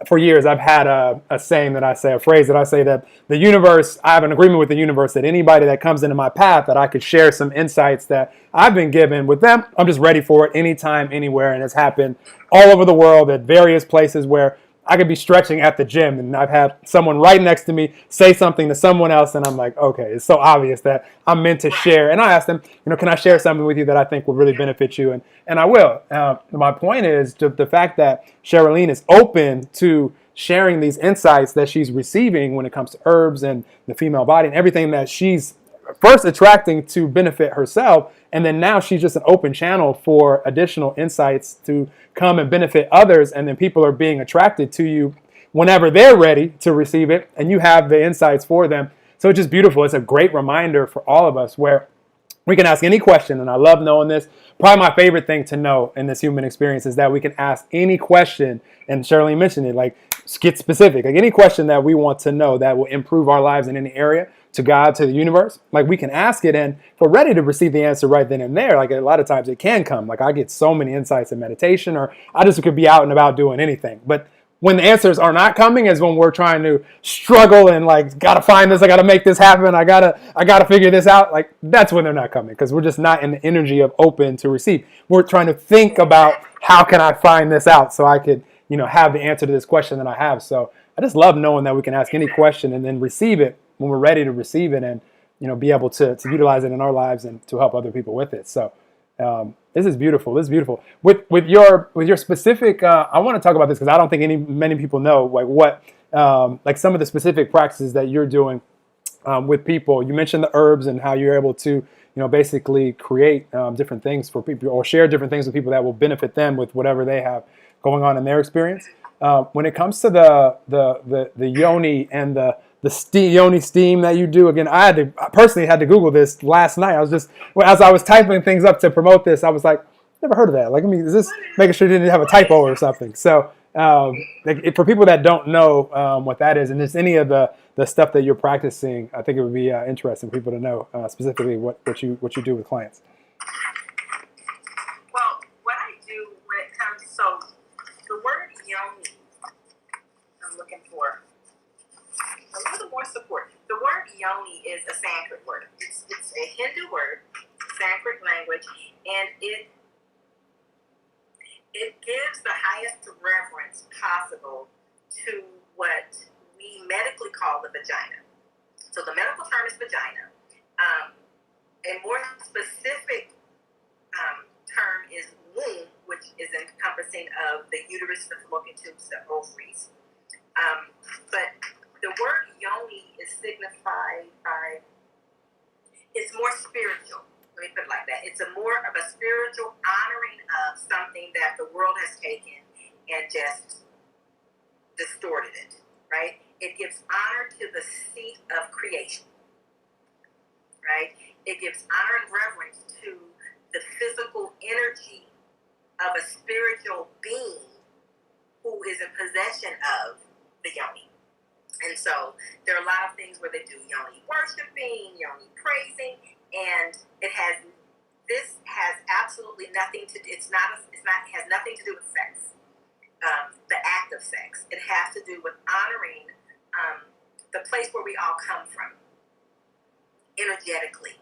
for years, I've had a saying that I say, a phrase that I say, that the universe, I have an agreement with the universe that anybody that comes into my path, that I could share some insights that I've been given with them. I'm just ready for it anytime, anywhere. And it's happened all over the world at various places where I could be stretching at the gym and I've had someone right next to me say something to someone else, and I'm like, okay, it's so obvious that I'm meant to share. And I asked them, can I share something with you that I think will really benefit you? And I will. My point is the fact that Sharalene is open to sharing these insights that she's receiving when it comes to herbs and the female body and everything that she's first attracting to benefit herself, and then now she's just an open channel for additional insights to come and benefit others, and then people are being attracted to you whenever they're ready to receive it, and you have the insights for them. So it's just beautiful. It's a great reminder for all of us where we can ask any question, and I love knowing this. Probably my favorite thing to know in this human experience is that we can ask any question, and Sharalene mentioned it, like, get specific. Like, any question that we want to know that will improve our lives in any area, to God, to the universe, like, we can ask it, and if we're ready to receive the answer right then and there, like, a lot of times it can come. Like, I get so many insights in meditation, or I just could be out and about doing anything. But when the answers are not coming is when we're trying to struggle and, like, gotta find this, I gotta make this happen, I gotta figure this out. Like, that's when they're not coming, because we're just not in the energy of open to receive. We're trying to think about, how can I find this out so I could, have the answer to this question that I have. So I just love knowing that we can ask any question and then receive it when we're ready to receive it, and be able to utilize it in our lives and to help other people with it. So this is beautiful. This is beautiful. With your specific, I want to talk about this because I don't think many people know, like, what like some of the specific practices that you're doing with people. You mentioned the herbs and how you're able to basically create different things for people, or share different things with people that will benefit them with whatever they have going on in their experience. When it comes to the yoni and the yoni steam that you do, again, I personally had to Google this last night. I was just, as I was typing things up to promote this, I was like, never heard of that. Like, is this making sure you didn't have a typo or something? So for people that don't know what that is, and it's any of the stuff that you're practicing, I think it would be interesting for people to know specifically what you do with clients. Well, what I do when it comes, so the word yoni, I'm looking for a little more support. The word yoni is a Sanskrit word. It's a Hindu word, Sanskrit language, and it gives the highest reverence possible to what we medically call the vagina. So the medical term is vagina. A more specific term is womb, which is encompassing of the uterus, the fallopian tubes, the ovaries. But the word yoni is signified by, it's more spiritual. Let me put it like that. It's more of a spiritual honoring of something that the world has taken and just distorted it, right? It gives honor to the seat of creation, right? It gives honor and reverence to the physical energy of a spiritual being who is in possession of the yoni. And so there are a lot of things where they do yoni worshiping, yoni praising, and this has absolutely nothing to do. Has nothing to do with sex, the act of sex. It has to do with honoring the place where we all come from, energetically.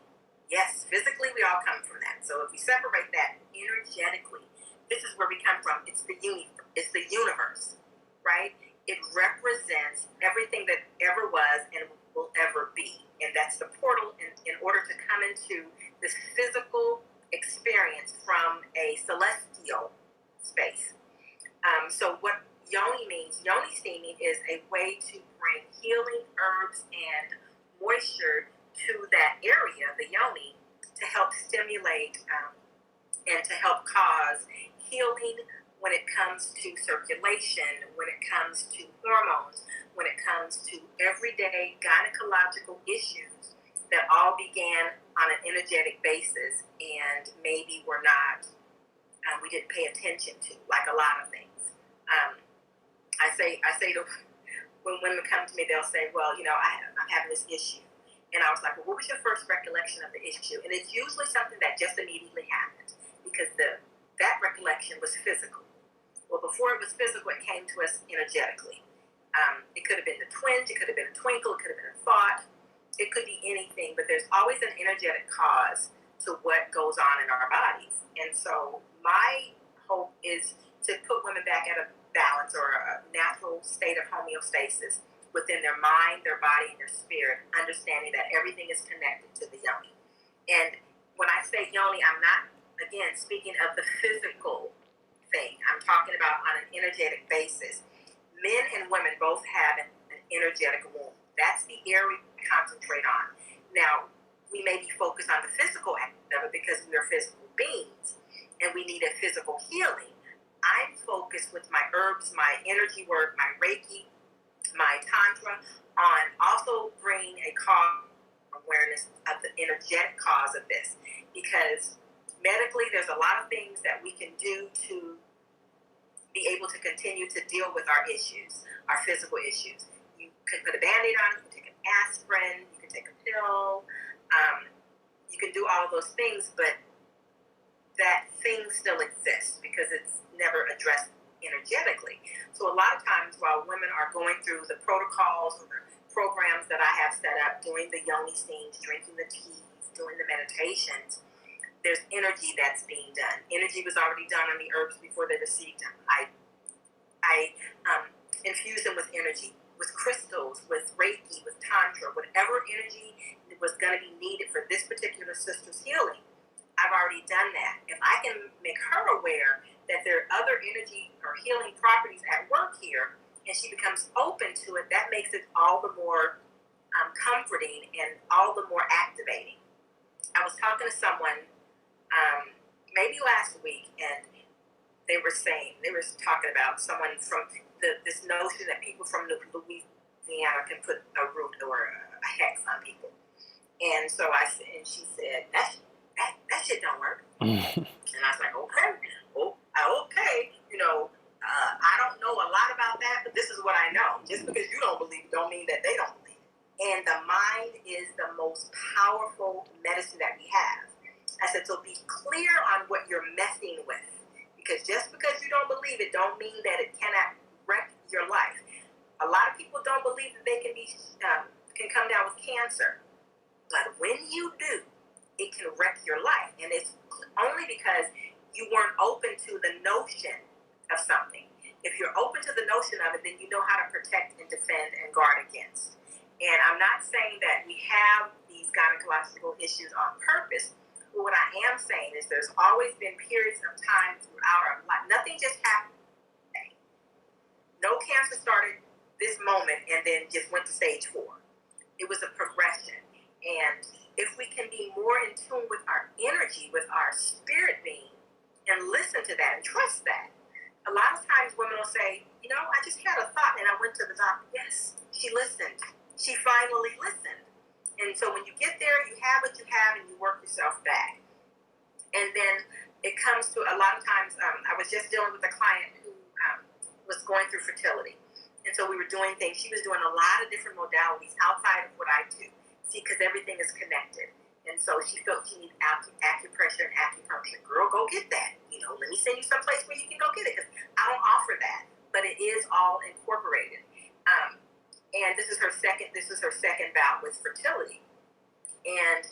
Yes, physically we all come from that. So if we separate that energetically, this is where we come from. It's the universe, right? It represents everything that ever was and will ever be. And that's the portal in order to come into this physical experience from a celestial space. So what yoni means, yoni steaming is a way to bring healing herbs and moisture to that area, the yoni, to help stimulate and to help cause healing when it comes to circulation, when it comes to hormones, when it comes to everyday gynecological issues that all began on an energetic basis and maybe were not, we didn't pay attention to, like a lot of things. I say to, when women come to me, they'll say, well, I'm having this issue. And I was like, well, what was your first recollection of the issue? And it's usually something that just immediately happened because that recollection was physical. Well, before it was physical, it came to us energetically. It could have been the twinge, it could have been a twinkle, it could have been a thought. It could be anything, but there's always an energetic cause to what goes on in our bodies. And so my hope is to put women back at a balance or a natural state of homeostasis within their mind, their body, and their spirit, understanding that everything is connected to the yoni. And when I say yoni, I'm not, again, speaking of the physical thing. I'm talking about on an energetic basis. Men and women both have an energetic womb. That's the area we concentrate on. Now, we may be focused on the physical aspect of it because we are physical beings and we need a physical healing. I'm focused with my herbs, my energy work, my Reiki, my Tantra, on also bringing a cause awareness of the energetic cause of this. Because medically, there's a lot of things that we can do to be able to continue to deal with our issues, our physical issues. You can put a Band-Aid on it, you can take an aspirin, you can take a pill, you can do all of those things, but that thing still exists because it's never addressed energetically. So a lot of times while women are going through the protocols or the programs that I have set up, doing the yoni steams, drinking the teas, doing the meditations, there's energy that's being done. Energy was already done on the herbs before they received them. I infuse them with energy, with crystals, with Reiki, with Tantra, whatever energy was going to be needed for this particular sister's healing. I've already done that. If I can make her aware that there are other energy or healing properties at work here, and she becomes open to it, that makes it all the more comforting and all the more activating. I was talking to someone maybe last week, and they were talking about someone from this notion that people from Louisiana can put a root or a hex on people. And so she said, that shit don't work. And I was like, okay. I don't know a lot about that, but this is what I know. Just because you don't believe it don't mean that they don't believe it. And the mind is the most powerful medicine that we have. I said, so be clear on what you're messing with. Because just because you don't believe it don't mean that it cannot wreck your life. A lot of people don't believe that they can come down with cancer. But when you do, it can wreck your life. And it's only because you weren't open to the notion of something. If you're open to the notion of it, then you know how to protect and defend and guard against. And I'm not saying that we have these gynecological issues on purpose. But what I am saying is there's always been periods of time throughout our life. Nothing just happened today. No cancer started this moment and then just went to stage 4. It was a progression. And if we can be more in tune with our energy, with our spirit being, and listen to that and trust that. A lot of times women will say, I just had a thought and I went to the doctor. Yes, she listened. She finally listened. And so when you get there, you have what you have and you work yourself back. And then it comes to a lot of times, I was just dealing with a client who was going through fertility. And so we were doing things. She was doing a lot of different modalities outside of what I do. See, because everything is connected. And so she felt she needed acupressure and acupuncture. Girl, go get that. You know, let me send you someplace where you can go get it, because I don't offer that, but it is all incorporated. And this is her second bout with fertility. And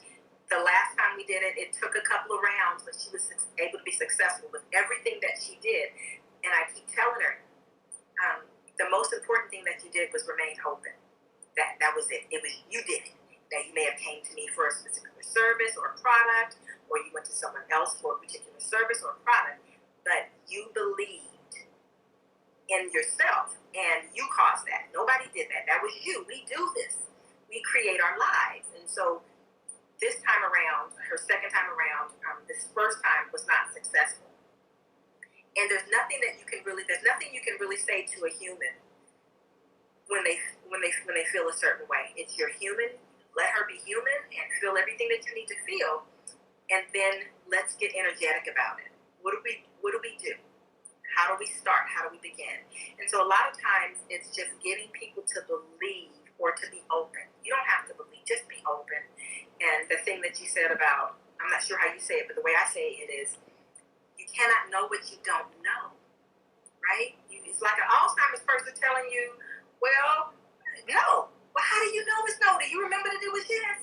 the last time we did it, it took a couple of rounds, but she was able to be successful with everything that she did. And I keep telling her, the most important thing that you did was remain open. That was it. It was, you did it. Now, you may have came to me for a particular service or product, or you went to someone else for a particular service or product, but you believed in yourself, and you caused that. Nobody did that. That was you. We do this. We create our lives. And so this time around, her second time around, this first time was not successful. And there's nothing you can really say to a human when they feel a certain way. It's your human. Let her be human and feel everything that you need to feel, and then let's get energetic about it. What do we do? How do we start? How do we begin? And so a lot of times it's just getting people to believe or to be open. You don't have to believe, just be open. And the thing that you said about, I'm not sure how you say it, but the way I say it is, you cannot know what you don't know, right? It's like an Alzheimer's person telling you, well, no. Well, how do you know it's no? Do you remember that it was yes?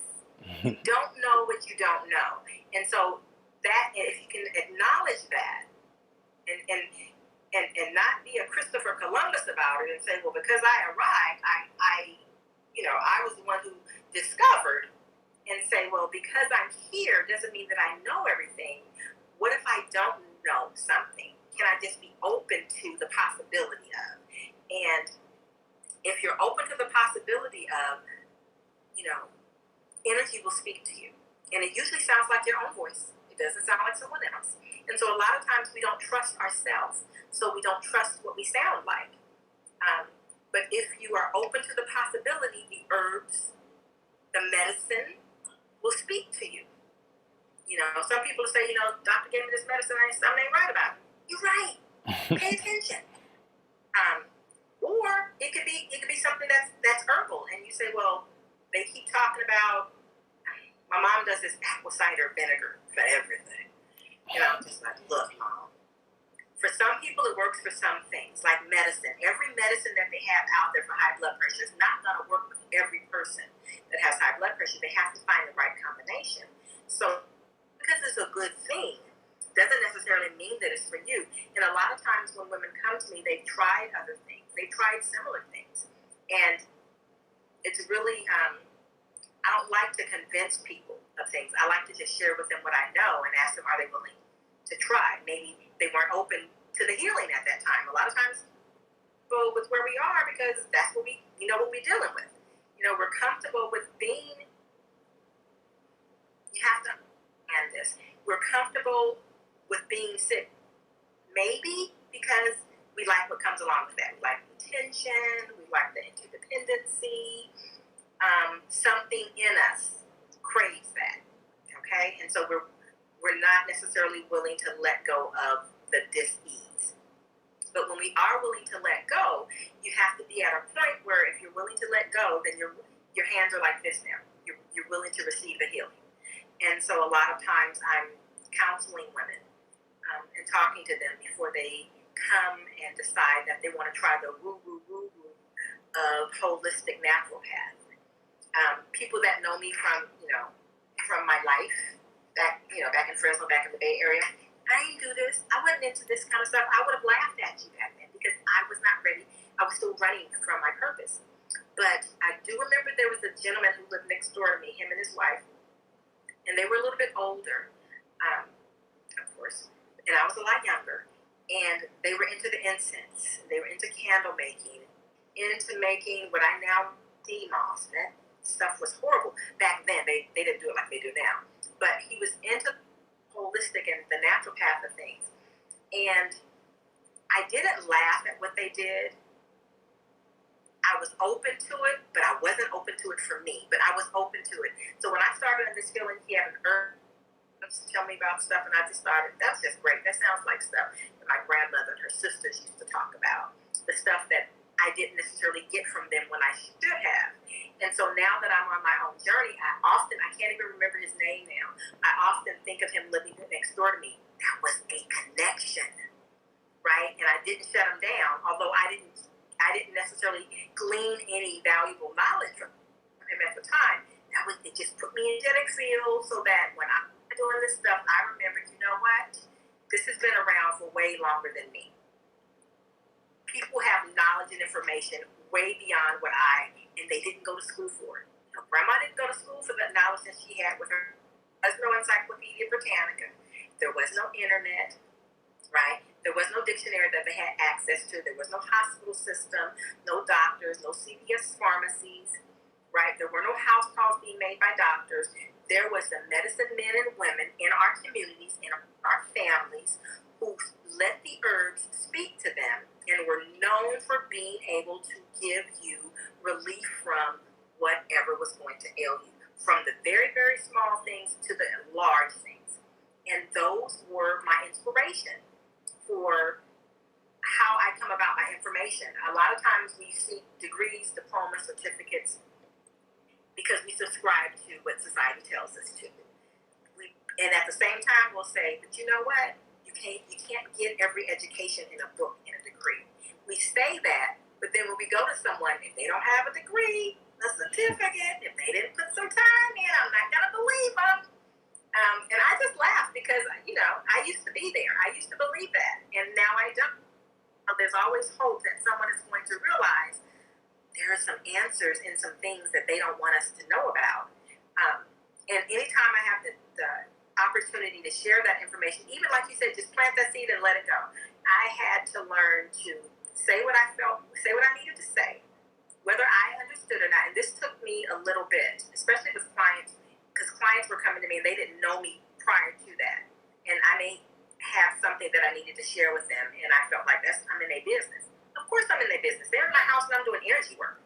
You don't know what you don't know. And so that, if you can acknowledge that and not be a Christopher Columbus about it and say, well, because I arrived, I was the one who discovered, and say, well, because I'm here doesn't mean that I know everything. What if I don't know something? Can I just be open to the possibility of? And if you're open to the possibility of, energy will speak to you. And it usually sounds like your own voice. It doesn't sound like someone else. And so a lot of times we don't trust ourselves. So we don't trust what we sound like. But if you are open to the possibility, the herbs, the medicine will speak to you. Some people say, doctor gave me this medicine, something ain't right about it. You're right. Pay attention. Or it could be something that's herbal, and you say, well, they keep talking about, my mom does this apple cider vinegar for everything. I'm just like, look, Mom. For some people, it works for some things, like medicine. Every medicine that they have out there for high blood pressure is not going to work with every person that has high blood pressure. They have to find the right combination. So because it's a good thing, doesn't necessarily mean that it's for you. And a lot of times when women come to me, they've tried other things. They've tried similar things. And it's really, I don't like to convince people of things. I like to just share with them what I know and ask them, are they willing to try? Maybe they weren't open to the healing at that time. A lot of times go with where we are because that's what what we're dealing with. We're comfortable with being, you have to understand this. We're comfortable with being sick, maybe because we like what comes along with that. We like the tension, we like the interdependency. Something in us craves that, okay? And so we're not necessarily willing to let go of the dis-ease. But when we are willing to let go, you have to be at a point where if you're willing to let go, then your hands are like this now. You're willing to receive the healing. And so a lot of times I'm counseling women and talking to them before they come and decide that they want to try the woo-woo-woo-woo of holistic naturopath. People that know me from my life, back in Fresno, back in the Bay Area, I didn't do this. I wasn't into this kind of stuff. I would have laughed at you back then because I was not ready. I was still running from my purpose. But I do remember there was a gentleman who lived next door to me, him and his wife, and they were a little bit older, of course, and I was a lot younger. And they were into the incense. They were into candle making, into making what I now see moss. That stuff was horrible. Back then, they didn't do it like they do now. But he was into holistic and the naturopath of things. And I didn't laugh at what they did. I was open to it, but I wasn't open to it for me. But I was open to it. So when I started on this healing, he had an herb to tell me about stuff, and I just started, that's just great. That sounds like stuff that my grandmother and her sisters used to talk about. The stuff that I didn't necessarily get from them when I should have. And so now that I'm on my own journey, I can't even remember his name now. I often think of him living next door to me. That was a connection, right? And I didn't shut him down, although I didn't necessarily glean any valuable knowledge from him at the time. It just put me in energetic field so that when I'm doing this stuff, I remember, you know what? This has been around for way longer than me. People have knowledge and information way beyond what and they didn't go to school for it. You know, Grandma didn't go to school for the knowledge that she had with her. There was no Encyclopedia Britannica. There was no internet, right? There was no dictionary that they had access to. There was no hospital system, no doctors, no CVS pharmacies, right? There were no house calls being made by doctors. There was the medicine men and women in our communities, in our families, who let the herbs speak to them and were known for being able to give you relief from whatever was going to ail you, from the very, very small things to the large things. And those were my inspiration for how I come about my information. A lot of times we seek degrees, diplomas, certificates because we subscribe to what society tells us to. And at the same time, we'll say, but you know what? You can't get every education in a book, in a degree. We say that, but then when we go to someone, if they don't have a degree, a certificate, if they didn't put some time in, I'm not going to believe them. And I just laugh because, you know, I used to be there. I used to believe that. And now I don't. There's always hope that someone is going to realize there are some answers in some things that they don't want us to know about. And anytime I have the opportunity to share that information, even like you said, just plant that seed and let it go. I had to learn to say what I felt, say what I needed to say, whether I understood or not. And this took me a little bit, especially with clients, because clients were coming to me and they didn't know me prior to that. And I may have something that I needed to share with them, and I felt like I'm in their business. Of course I'm in their business. They're in my house and I'm doing energy work.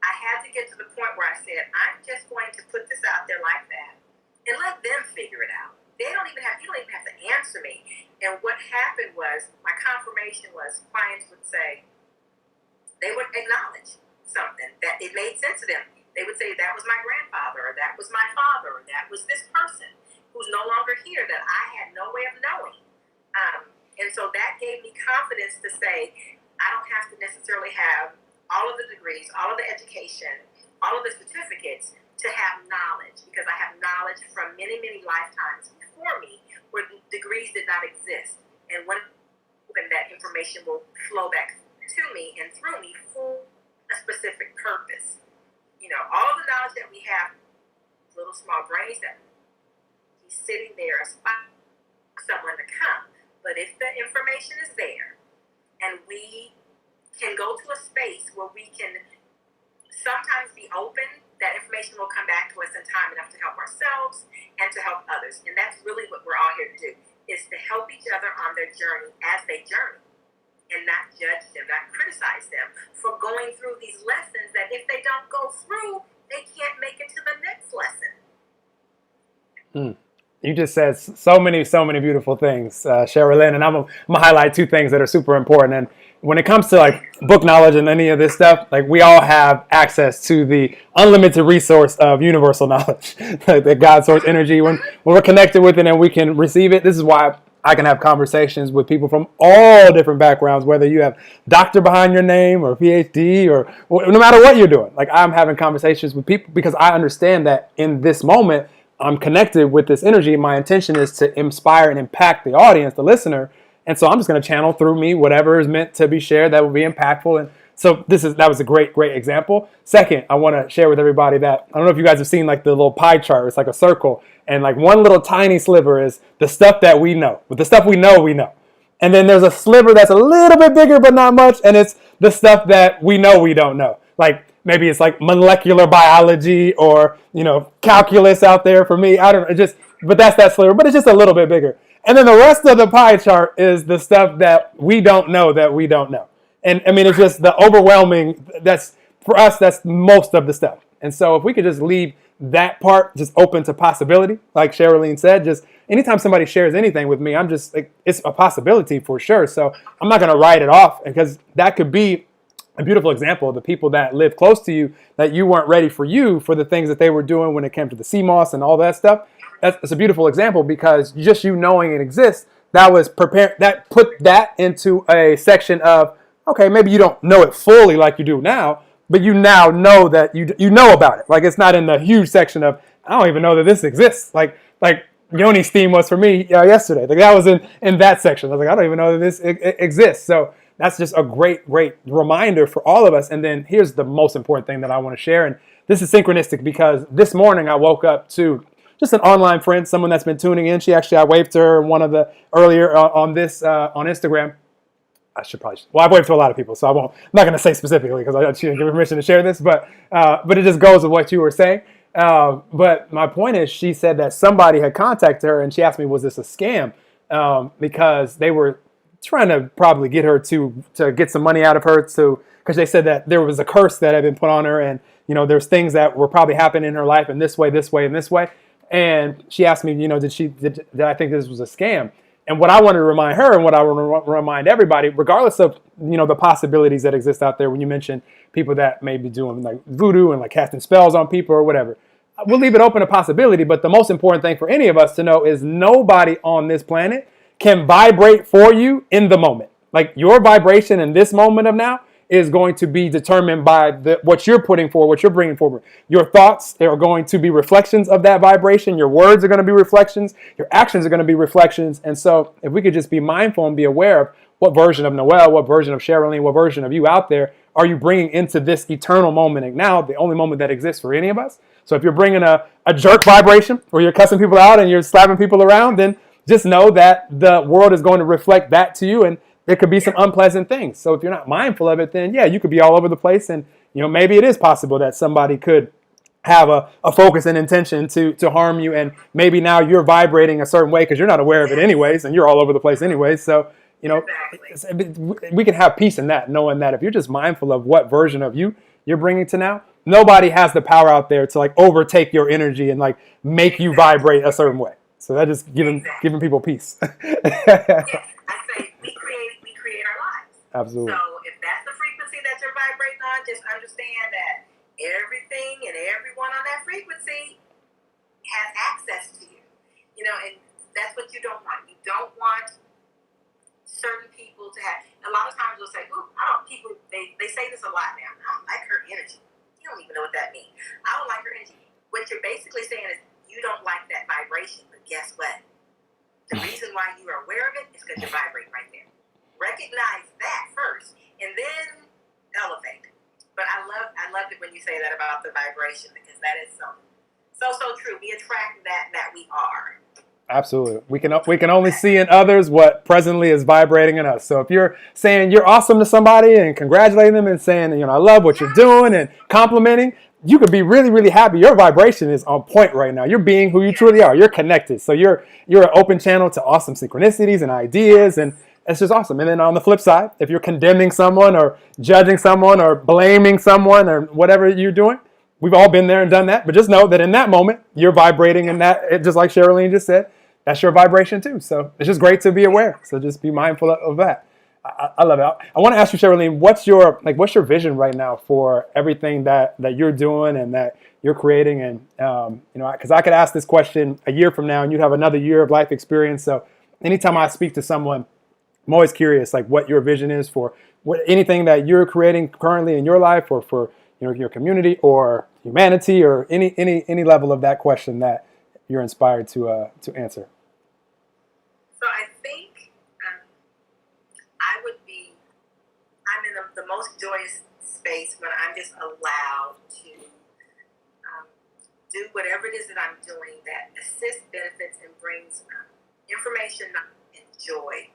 I had to get to the point where I said, I'm just going to put this out there like that and let them figure it out. You don't even have to answer me. And what happened was, my confirmation was, clients would say, they would acknowledge something that it made sense to them. They would say, that was my grandfather, or that was my father, or that was this person who's no longer here that I had no way of knowing. And so that gave me confidence to say, I don't have to necessarily have all of the degrees, all of the education, all of the certificates to have knowledge, because I have knowledge from many, many lifetimes before me where degrees did not exist. And when that information will flow back to me and through me for a specific purpose. You know, all of the knowledge that we have, little small brains that he's sitting there, aspiring for someone to come. But if the information is there and we can go to a space where we can sometimes be open, that information will come back to us in time enough to help ourselves and to help others. And that's really what we're all here to do, is to help each other on their journey as they journey, and not judge them, not criticize them for going through these lessons that if they don't go through, they can't make it to the next lesson. You just said so many beautiful things, Sharalene, and I'm gonna highlight two things that are super important. And when it comes to like book knowledge and any of this stuff, like we all have access to the unlimited resource of universal knowledge, the God source energy. When we're connected with it and we can receive it, this is why I can have conversations with people from all different backgrounds, whether you have doctor behind your name or PhD or no matter what you're doing. Like I'm having conversations with people because I understand that in this moment, I'm connected with this energy. My intention is to inspire and impact the audience, the listener. And so I'm just going to channel through me whatever is meant to be shared that will be impactful. And so that was a great example. Second, I want to share with everybody that, I don't know if you guys have seen like the little pie chart. It's like a circle. And like one little tiny sliver is the stuff that we know. But the stuff we know. And then there's a sliver that's a little bit bigger, but not much. And it's the stuff that we know we don't know. Like maybe it's like molecular biology or, calculus out there for me. I don't know. But that's that sliver, but it's just a little bit bigger. And then the rest of the pie chart is the stuff that we don't know that we don't know. And I mean, it's just the overwhelming, for us, that's most of the stuff. And so if we could just leave that part just open to possibility, like Sharalene said, just anytime somebody shares anything with me, I'm just like, it's a possibility for sure. So I'm not going to write it off because that could be a beautiful example of the people that live close to you that you weren't ready for you for the things that they were doing when it came to the CMOS and all that stuff. That's a beautiful example because just you knowing it exists, that was prepared, that put that into a section of, okay, maybe you don't know it fully like you do now, but you now know that you know about it. Like it's not in the huge section of, I don't even know that this exists. Like Yoni's theme was for me yesterday. Like that was in that section. I was like, I don't even know that this exists. So that's just a great reminder for all of us. And then here's the most important thing that I want to share. And this is synchronistic because this morning I woke up to just an online friend, someone that's been tuning in. I waved to her one of the earlier on Instagram. I waved to a lot of people, so I'm not going to say specifically because she didn't give me permission to share this, but it just goes with what you were saying. But my point is, she said that somebody had contacted her and she asked me, was this a scam? Because they were trying to probably get her to get some money out of her because they said that there was a curse that had been put on her and, there's things that were probably happening in her life in this way, and this way. And she asked me, did I think this was a scam? And what I want to remind her and what I want to remind everybody, regardless of, the possibilities that exist out there, when you mention people that may be doing like voodoo and like casting spells on people or whatever, we'll leave it open to possibility. But the most important thing for any of us to know is nobody on this planet can vibrate for you in the moment. Like your vibration in this moment of now is going to be determined by what you're putting forward, what you're bringing forward. Your thoughts are going to be reflections of that vibration. Your words are going to be reflections. Your actions are going to be reflections. And so if we could just be mindful and be aware of what version of Noelle, what version of Sharalene, what version of you out there are you bringing into this eternal moment and now, the only moment that exists for any of us. So if you're bringing a jerk vibration where you're cussing people out and you're slapping people around, then just know that the world is going to reflect that to you and there could be some unpleasant things. So if you're not mindful of it, then yeah, you could be all over the place. And, maybe it is possible that somebody could have a focus and intention to harm you. And maybe now you're vibrating a certain way because you're not aware of it anyways. And you're all over the place anyways. So, we can have peace in that, knowing that if you're just mindful of what version of you you're bringing to now, nobody has the power out there to like overtake your energy and like make you vibrate a certain way. So that just giving people peace. Yes, I say we create our lives. Absolutely. So if that's the frequency that you're vibrating on, just understand that everything and everyone on that frequency has access to you. And that's what you don't want. You don't want certain people to have. A lot of times they'll say, "Ooh, they say this a lot now. I don't like her energy." You don't even know what that means. I don't like her energy. What you're basically saying is you don't like that vibration. But guess what? The reason why you are aware of it is because you're vibrating right there. Recognize that first, and then elevate. But I loved it when you say that about the vibration because that is so true. We attract that we are. Absolutely. We can only see in others what presently is vibrating in us. So if you're saying you're awesome to somebody and congratulating them and saying, I love what you're doing and complimenting, you could be really, really happy. Your vibration is on point right now. You're being who you truly are. You're connected. So you're an open channel to awesome synchronicities and ideas, and it's just awesome. And then on the flip side, if you're condemning someone or judging someone or blaming someone or whatever you're doing, we've all been there and done that. But just know that in that moment, you're vibrating in that, just like Sharalene just said, that's your vibration too. So it's just great to be aware. So just be mindful of that. I love it. I want to ask you, Sharalene, what's your vision right now for everything that you're doing and that you're creating? And, because I could ask this question a year from now and you'd have another year of life experience. So anytime I speak to someone, I'm always curious, like what your vision is for anything that you're creating currently in your life or for, your community or humanity or any level of that question that you're inspired to answer. So I think I'm in the most joyous space when I'm just allowed to do whatever it is that I'm doing that assists, benefits, and brings information and joy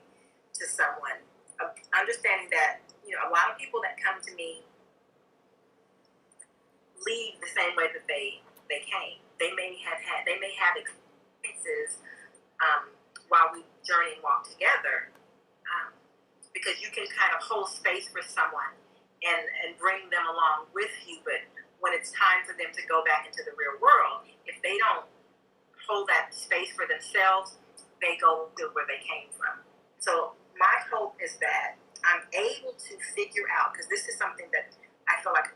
to someone. Understanding that, a lot of people that come to me leave the same way that they came. They may have experiences while we journey and walk together, because you can kind of hold space for someone and bring them along with you. But when it's time for them to go back into the real world, if they don't hold that space for themselves, they go to where they came from. So my hope is that I'm able to figure out, because this is something that I feel like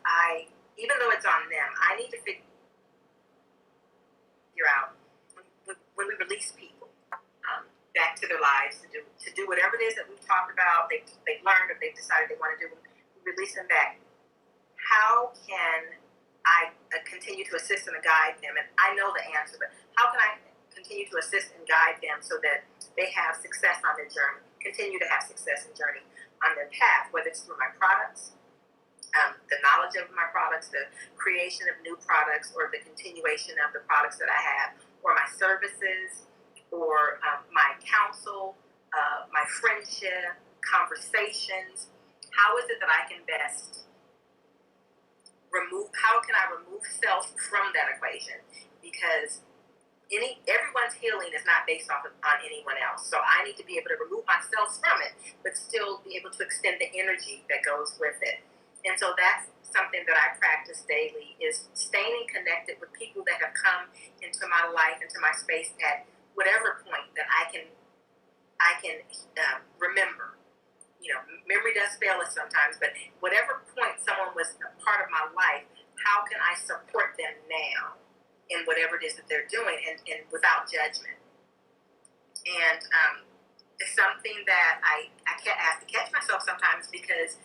even though it's on them, I need to figure out when we release people back to their lives to do whatever it is that we've talked about, they've learned, or they've decided they want to do, we release them back. How can I continue to assist and guide them? And I know the answer, but how can I continue to assist and guide them so that they have success on their journey, continue to have success and journey on their path, whether it's through my products, the knowledge of my products, the creation of new products, or the continuation of the products that I have, or my services, or my counsel, my friendship, conversations. How is it that I can best how can I remove self from that equation? Because everyone's healing is not based on anyone else. So I need to be able to remove myself from it, but still be able to extend the energy that goes with it. And so that's something that I practice daily, is staying connected with people that have come into my life, into my space at whatever point that I can remember. Memory does fail us sometimes, but whatever point someone was a part of my life, how can I support them now in whatever it is that they're doing, and without judgment? And it's something that I have to catch myself sometimes, because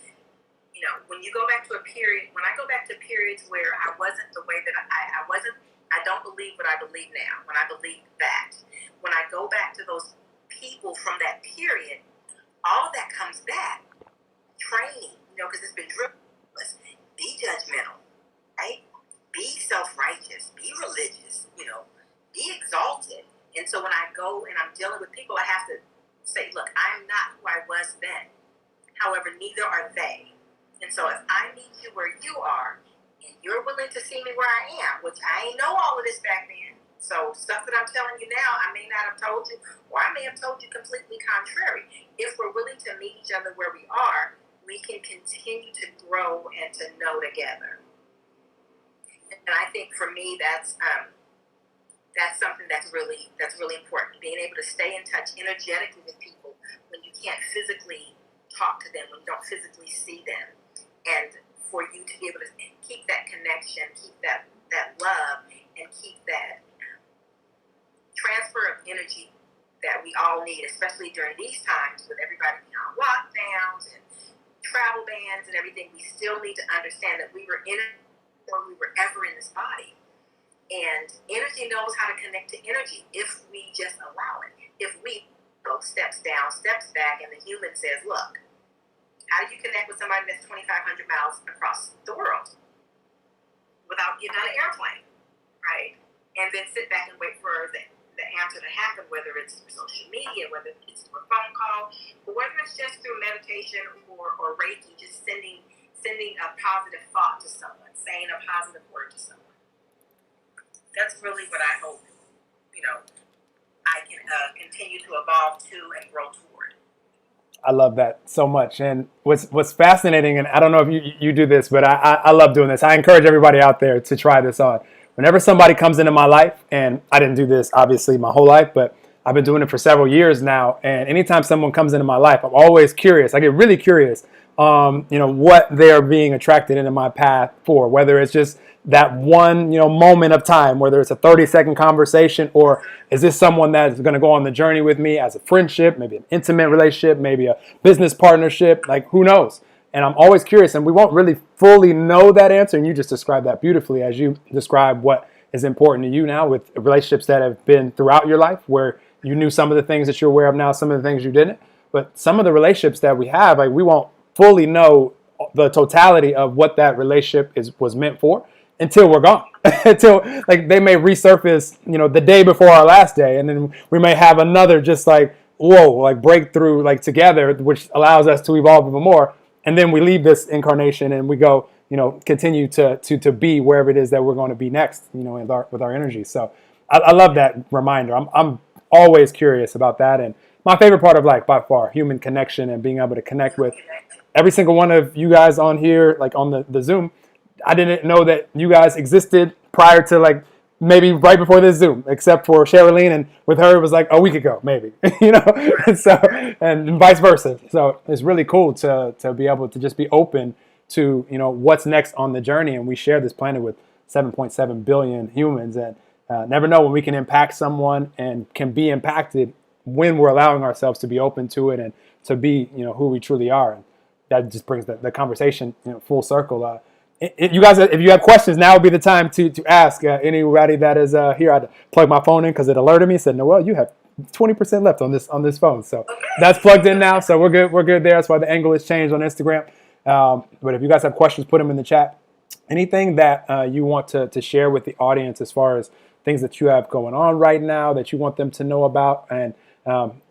when you go back to when I go back to periods where I wasn't the way that I don't believe what I believe now, when I believe that, when I go back to those people from that period, all of that comes back. Training, because it's been drilled. Be judgmental, right? Be self-righteous, be religious, be exalted. And so when I go and I'm dealing with people, I have to say, look, I'm not who I was then. However, neither are they. And so if I meet you where you are, and you're willing to see me where I am, which I ain't know all of this back then. So stuff that I'm telling you now, I may not have told you, or I may have told you completely contrary. If we're willing to meet each other where we are, we can continue to grow and to know together. And I think for me, that's something that's really important. Being able to stay in touch energetically with people when you can't physically talk to them, when you don't physically see them, and for you to be able to keep that connection, keep that love, and keep that transfer of energy that we all need, especially during these times with everybody being on lockdowns and travel bans and everything. We still need to understand that we were in it before we were ever in this body. And energy knows how to connect to energy if we just allow it. If we go steps down, steps back, and the human says, look, how do you connect with somebody that's 2,500 miles across the world without getting on an airplane, right? And then sit back and wait for the answer to happen, whether it's through social media, whether it's through a phone call, or whether it's just through meditation or Reiki, just sending a positive thought to someone, saying a positive word to someone. That's really what I hope, I can continue to evolve to and grow toward. I love that so much. And what's fascinating, and I don't know if you do this, but I love doing this. I encourage everybody out there to try this on. Whenever somebody comes into my life, and I didn't do this obviously my whole life, but I've been doing it for several years now. And anytime someone comes into my life, I'm always curious. I get really curious, what they're being attracted into my path for, whether it's just that one, moment of time, whether it's a 30-second conversation, or is this someone that's going to go on the journey with me as a friendship, maybe an intimate relationship, maybe a business partnership, like who knows? And I'm always curious, and we won't really fully know that answer. And you just described that beautifully as you describe what is important to you now with relationships that have been throughout your life, where you knew some of the things that you're aware of now, some of the things you didn't. But some of the relationships that we have, like we won't fully know the totality of what that relationship was meant for until we're gone. Until like they may resurface, the day before our last day, and then we may have another just like breakthrough like together, which allows us to evolve even more. And then we leave this incarnation and we go, continue to be wherever it is that we're going to be next, with our energy. So I love that reminder. I'm always curious about that. And my favorite part of life by far, human connection and being able to connect with every single one of you guys on here, like on the Zoom. I didn't know that you guys existed prior to like maybe right before this Zoom, except for Sharalene, and with her it was like a week ago, maybe, and so, and vice versa. So it's really cool to be able to just be open to, what's next on the journey. And we share this planet with 7.7 billion humans, and never know when we can impact someone and can be impacted when we're allowing ourselves to be open to it and to be, who we truly are. And that just brings the conversation, full circle. You guys, if you have questions, now would be the time to ask anybody that is here. I had to plug my phone in because it alerted me. It said, Noel, you have 20% left on this phone. So that's plugged in now. So we're good. We're good there. That's why the angle has changed on Instagram. But if you guys have questions, put them in the chat. Anything that you want to share with the audience as far as things that you have going on right now that you want them to know about, and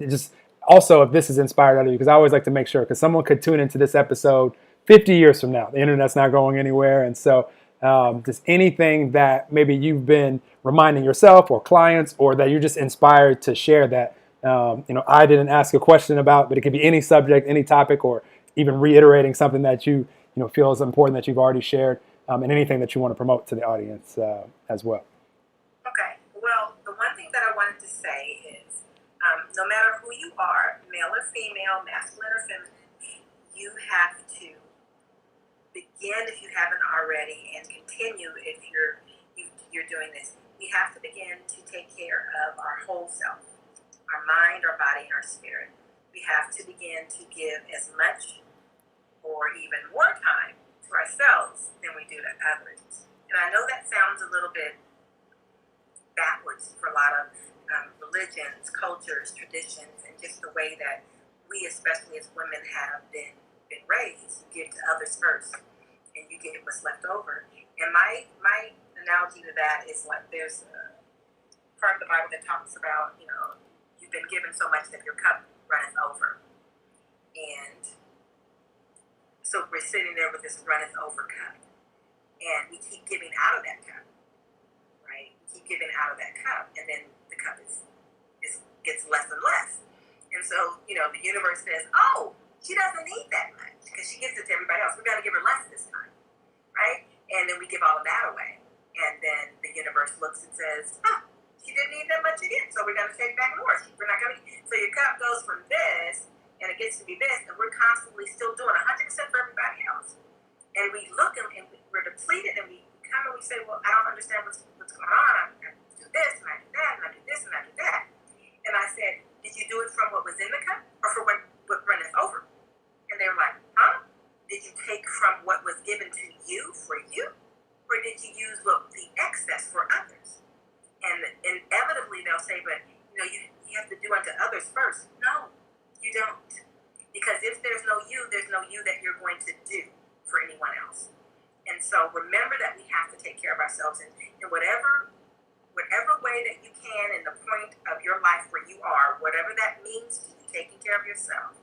just also if this is inspired out of you, because I always like to make sure, because someone could tune into this episode 50 years from now. The internet's not going anywhere. And so just anything that maybe you've been reminding yourself or clients, or that you're just inspired to share that, I didn't ask a question about, but it could be any subject, any topic, or even reiterating something that you feel is important that you've already shared, and anything that you want to promote to the audience as well. Okay. Well, the one thing that I wanted to say is, no matter who you are, male or female, masculine or feminine, you have to begin, if you haven't already, and continue if you're doing this. We have to begin to take care of our whole self, our mind, our body, and our spirit. We have to begin to give as much or even more time to ourselves than we do to others. And I know that sounds a little bit backwards for a lot of religions, cultures, traditions, and just the way that we, especially as women, have been raised. You give to others first, and you get what's left over. And my analogy to that is like, there's a part of the Bible that talks about, you've been given so much that your cup runneth over. And so we're sitting there with this runneth over cup, and we keep giving out of that cup, right? We keep giving out of that cup, and then the cup gets less and less. And so, the universe says, oh, she doesn't need that much because she gives it to everybody else. We've got to give her less this time, right? And then we give all of that away. And then the universe looks and says, she didn't need that much again, so we're going to take back more. We're not going to. So your cup goes from this, and it gets to be this, and we're constantly still doing 100% for everybody else. And we look and we're depleted, and we come and we say, well, I don't understand what's going on. I do this, and I do that, and I do this, and I do that. And I said, did you do it from what was in the cup or for what runneth over? And they were like, huh? Did you take from what was given to you for you? Or did you use the excess for others? And inevitably they'll say, but you have to do unto others first. No, you don't. Because if there's no you that you're going to do for anyone else. And so remember that we have to take care of ourselves in whatever way that you can, in the point of your life where you are, whatever that means to you, taking care of yourself.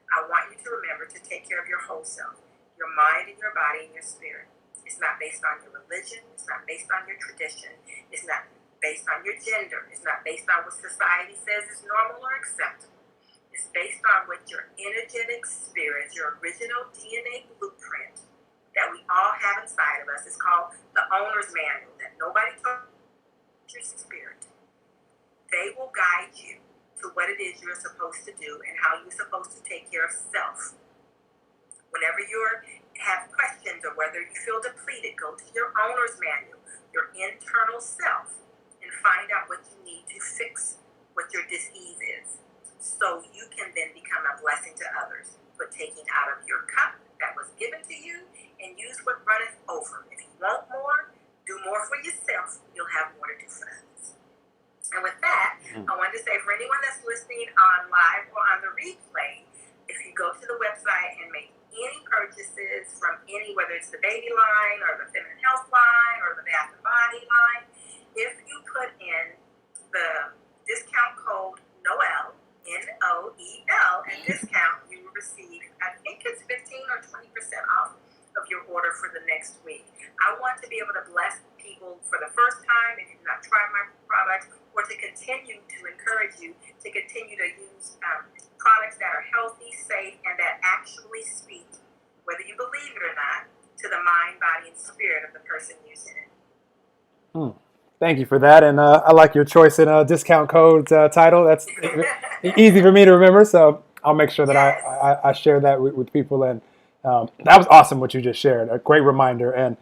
I want you to remember to take care of your whole self, your mind and your body and your spirit. It's not based on your religion. It's not based on your tradition. It's not based on your gender. It's not based on what society says is normal or acceptable. It's based on what your energetic spirit, your original DNA blueprint that we all have inside of us, is called the owner's manual that nobody told your spirit. They will guide you to what it is you're supposed to do and how you're supposed to take care of self. Whenever you have questions or whether you feel depleted, go to your owner's manual, your internal self, and find out what you need to fix what your dis-ease is, so you can then become a blessing to others. But taking out of your cup that was given to you and use what runneth over. If you want more, do more for yourself, you'll have more to do for others. And with that, I wanted to say, for anyone that's listening on live or on the replay, if you go to the website and make any purchases from whether it's the baby line or the feminine health line or the bath and body line, if you put in the discount code NOEL, NOEL, and discount, you will receive, I think it's 15 or 20% off of your order for the next week. I want to be able to bless people for the first time, if you've not tried my products, or to continue to encourage you to continue to use products that are healthy, safe, and that actually speak, whether you believe it or not, to the mind, body, and spirit of the person using it. Thank you for that, and I like your choice in a discount code title. That's easy for me to remember, so I'll make sure that Yes. I share that with people. And that was awesome what you just shared. A great reminder, and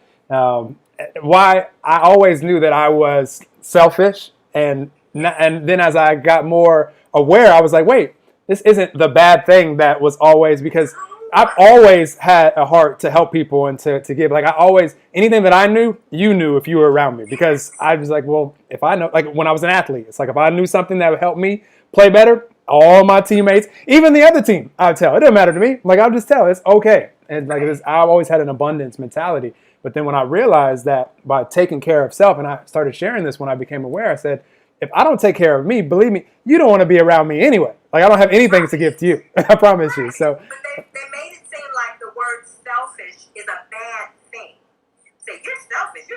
why I always knew that I was selfish, and then as I got more aware, I was like, wait, this isn't the bad thing that was always because I've always had a heart to help people and to give. Like I always, anything that I knew, you knew if you were around me because I was like, well, if I know, like when I was an athlete, it's like if I knew something that would help me play better, all my teammates, even the other team, I'd tell. It didn't matter to me. Like I'll just tell, it's okay. And like this, I've always had an abundance mentality. But then when I realized that by taking care of self, and I started sharing this when I became aware, I said, if I don't take care of me, believe me, you don't want to be around me anyway. Like I don't have anything to give to you. I promise you. So But they made it seem like the word selfish is a bad thing. Say, you're selfish.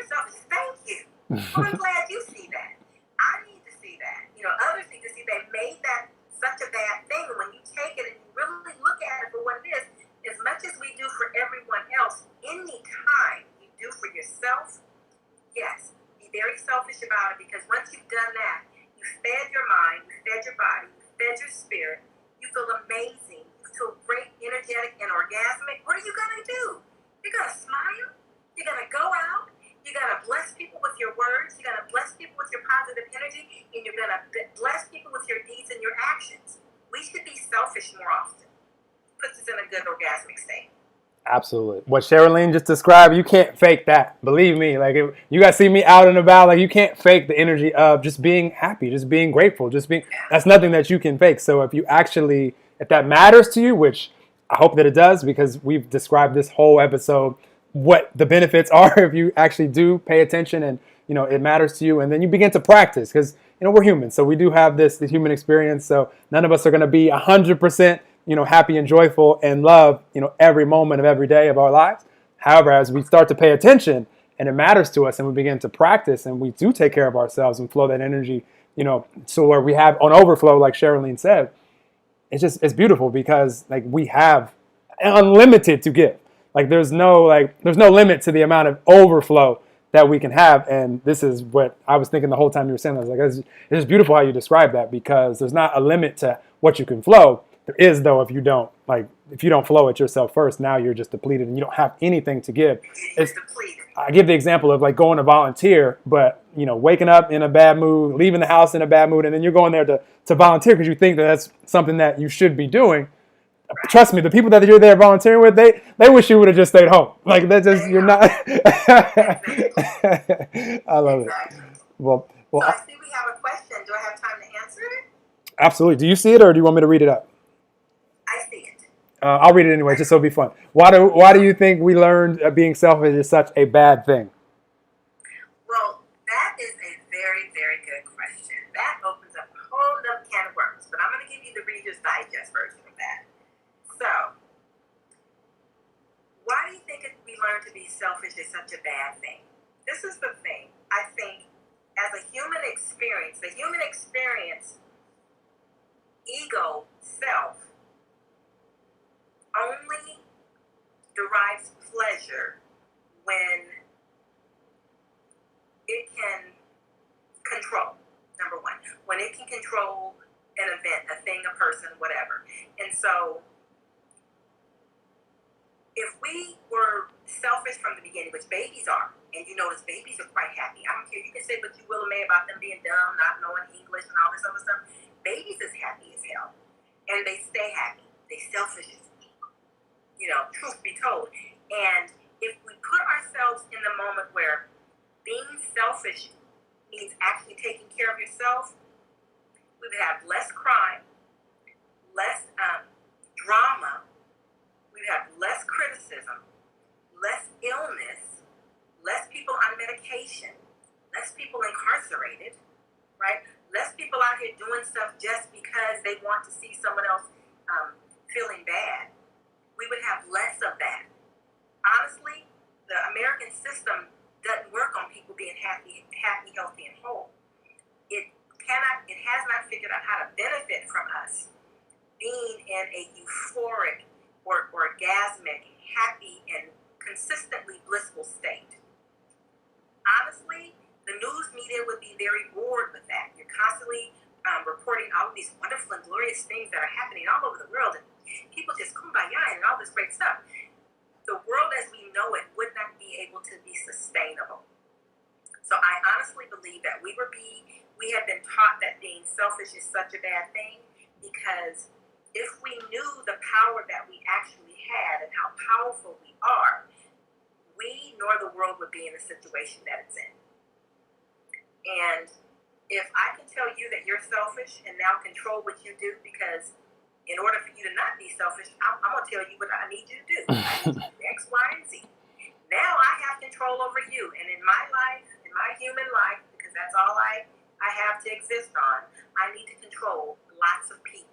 Thank you. Well, I'm glad you see that. I need to see that. You know, others need to see they made that such a bad thing. And when you take it and you really look at it for what it is, as much as we do for everyone else, any time you do for yourself, yes, be very selfish about it because once you've done that, you fed your mind, you fed your body, you fed your spirit, you feel amazing, you feel great, energetic, and orgasmic. What are you going to do? You're going to smile, you're going to go out, you're going to bless people with your words, you're going to bless people with your positive energy, and you're going to bless people with your deeds and your actions. We should be selfish more often. Puts us in a good orgasmic state. absolutely. What Sharalene just described, you can't fake that. Believe me. Like you guys see me out and about, like you can't fake the energy of just being happy, just being grateful, just being. That's nothing that you can fake. So if you actually, if that matters to you, which I hope that it does, because we've described this whole episode what the benefits are if you actually do pay attention and it matters to you, and then you begin to practice because we're human, so we do have this human experience. So none of us are going to be 100% happy and joyful and love, every moment of every day of our lives. However, as we start to pay attention and it matters to us and we begin to practice and we do take care of ourselves and flow that energy, so where we have on overflow, like Sharalene said, it's beautiful because like we have unlimited to give. Like there's no limit to the amount of overflow that we can have. And this is what I was thinking the whole time you were saying that. I was like, it's beautiful how you describe that because there's not a limit to what you can flow. There is though if you don't flow it yourself first, now you're just depleted and you don't have anything to give. It's, I give the example of like going to volunteer, but waking up in a bad mood, leaving the house in a bad mood, and then you're going there to volunteer because you think that that's something that you should be doing. Trust me, the people that you're there volunteering with, they wish you would have just stayed home. Like that's just you're not. I love it. Well, So I see we have a question. Do I have time to answer it? absolutely. Do you see it, or do you want me to read it up? I see it. I'll read it anyway, just so it'll be fun. Why do you think we learned being selfish is such a bad thing? Well, that is a very, very good question. That opens up a whole other can of worms. But I'm going to give you the Reader's Digest version of that. So, why do you think we learn to be selfish is such a bad thing? This is the thing. I think as a human experience, the human experience, ego, self, only derives pleasure when it can control, number one. When it can control an event, a thing, a person, whatever. And so, if we were selfish from the beginning, which babies are, and you notice babies are quite happy. I don't care. You can say what you will or may about them being dumb, not knowing English and all this other stuff. Babies is happy as hell. And they stay happy. They selfish as truth be told. And if we put ourselves in the moment where being selfish means actually taking care of yourself, we would have less crime, less drama, we would have less criticism, less illness, less people on medication, less people incarcerated, right? Less people out here doing stuff just because they want to see someone else feeling bad. We would have less of that. Honestly, the American system doesn't work on people being happy, healthy, and whole. It has not figured out how to benefit from us being in a euphoric or orgasmic, happy, and consistently blissful state. Honestly, the news media would very bored with that. You're constantly reporting all of these wonderful and glorious things that are happening all over the world, and people just kumbaya and all this great stuff. The world as we know it would not be able to be sustainable. So I honestly believe that we had been taught that being selfish is such a bad thing, because if we knew the power that we actually had and how powerful we are, we nor the world would be in the situation that it's in. And if I can tell you that you're selfish and now control what you do, because in order for you to not be selfish, I'm going to tell you what I need you to do. I need you to do X, Y, and Z. Now I have control over you. And in my life, in my human life, because that's all I have to exist on, I need to control lots of people.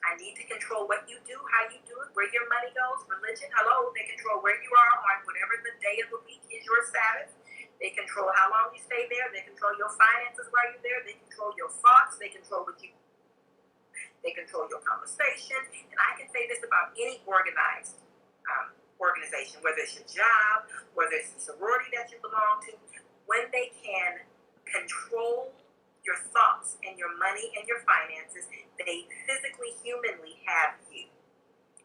I need to control what you do, how you do it, where your money goes, religion. Hello, they control where you are on whatever the day of the week is your Sabbath. They control how long you stay there. They control your finances while you're there. They control your thoughts. They control what you. They control your conversation. And I can say this about any organized organization, whether it's your job, whether it's the sorority that you belong to, when they can control your thoughts and your money and your finances, they physically, humanly have you.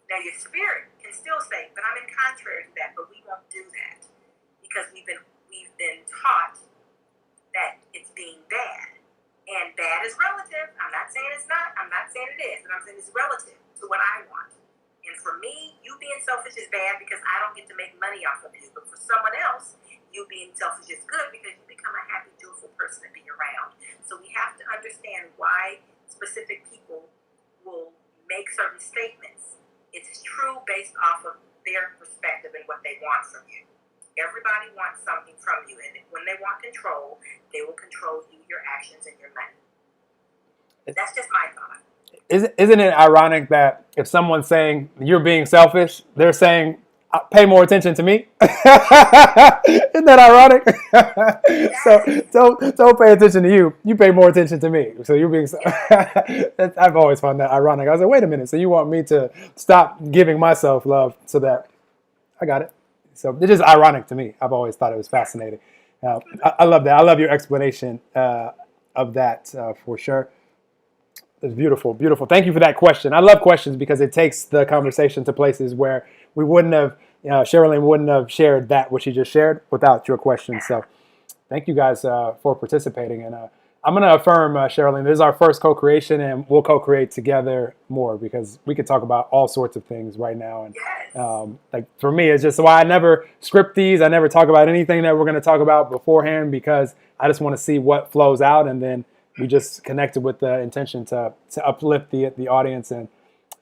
Now your spirit can still say, but I'm in contrary to that, but we won't do that because we've been taught that it's being bad. And bad is relative. I'm not saying it's not. I'm not saying it is. But I'm saying it's relative to what I want. And for me, you being selfish is bad because I don't get to make money off of you. But for someone else, you being selfish is good because you become a happy, joyful person to be around. So we have to understand why specific people will make certain statements. It's true based off of their perspective and what they want from you. Everybody wants something from you, and when they want control, they will control you, your actions, and your money. That's just my thought. Isn't it ironic that if someone's saying you're being selfish, they're saying pay more attention to me? Isn't that ironic? Yes. So don't pay attention to you. You pay more attention to me. So you're being. I've always found that ironic. I was like, wait a minute. So you want me to stop giving myself love so that I got it? So it is ironic to me. I've always thought it was fascinating. I love that. I love your explanation of that for sure. It's beautiful, beautiful. Thank you for that question. I love questions because it takes the conversation to places where we wouldn't have, Sharalene wouldn't have shared that what she just shared without your question. So thank you guys for participating. And I'm going to affirm, Sharalene, this is our first co-creation, and we'll co-create together more because we could talk about all sorts of things right now. And like for me, it's just why I never script these. I never talk about anything that we're going to talk about beforehand because I just want to see what flows out, and then we just connected with the intention to uplift the audience, and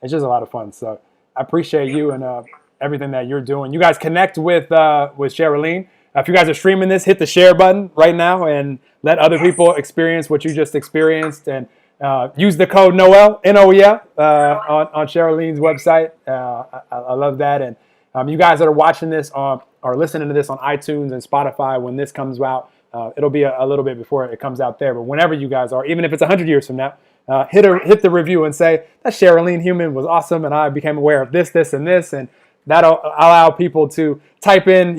it's just a lot of fun. So I appreciate you and everything that you're doing. You guys connect with Sharalene. If you guys are streaming this, hit the share button right now and let other people experience what you just experienced. And use the code Noel, N-O-E-L, on Sharalene's website. I love that. And you guys that are watching this or listening to this on iTunes and Spotify, when this comes out, it'll be a little bit before it comes out there. But whenever you guys are, even if it's 100 years from now, hit the review and say, that Sharalene Human was awesome, and I became aware of this, this, and this. And that'll allow people to type in,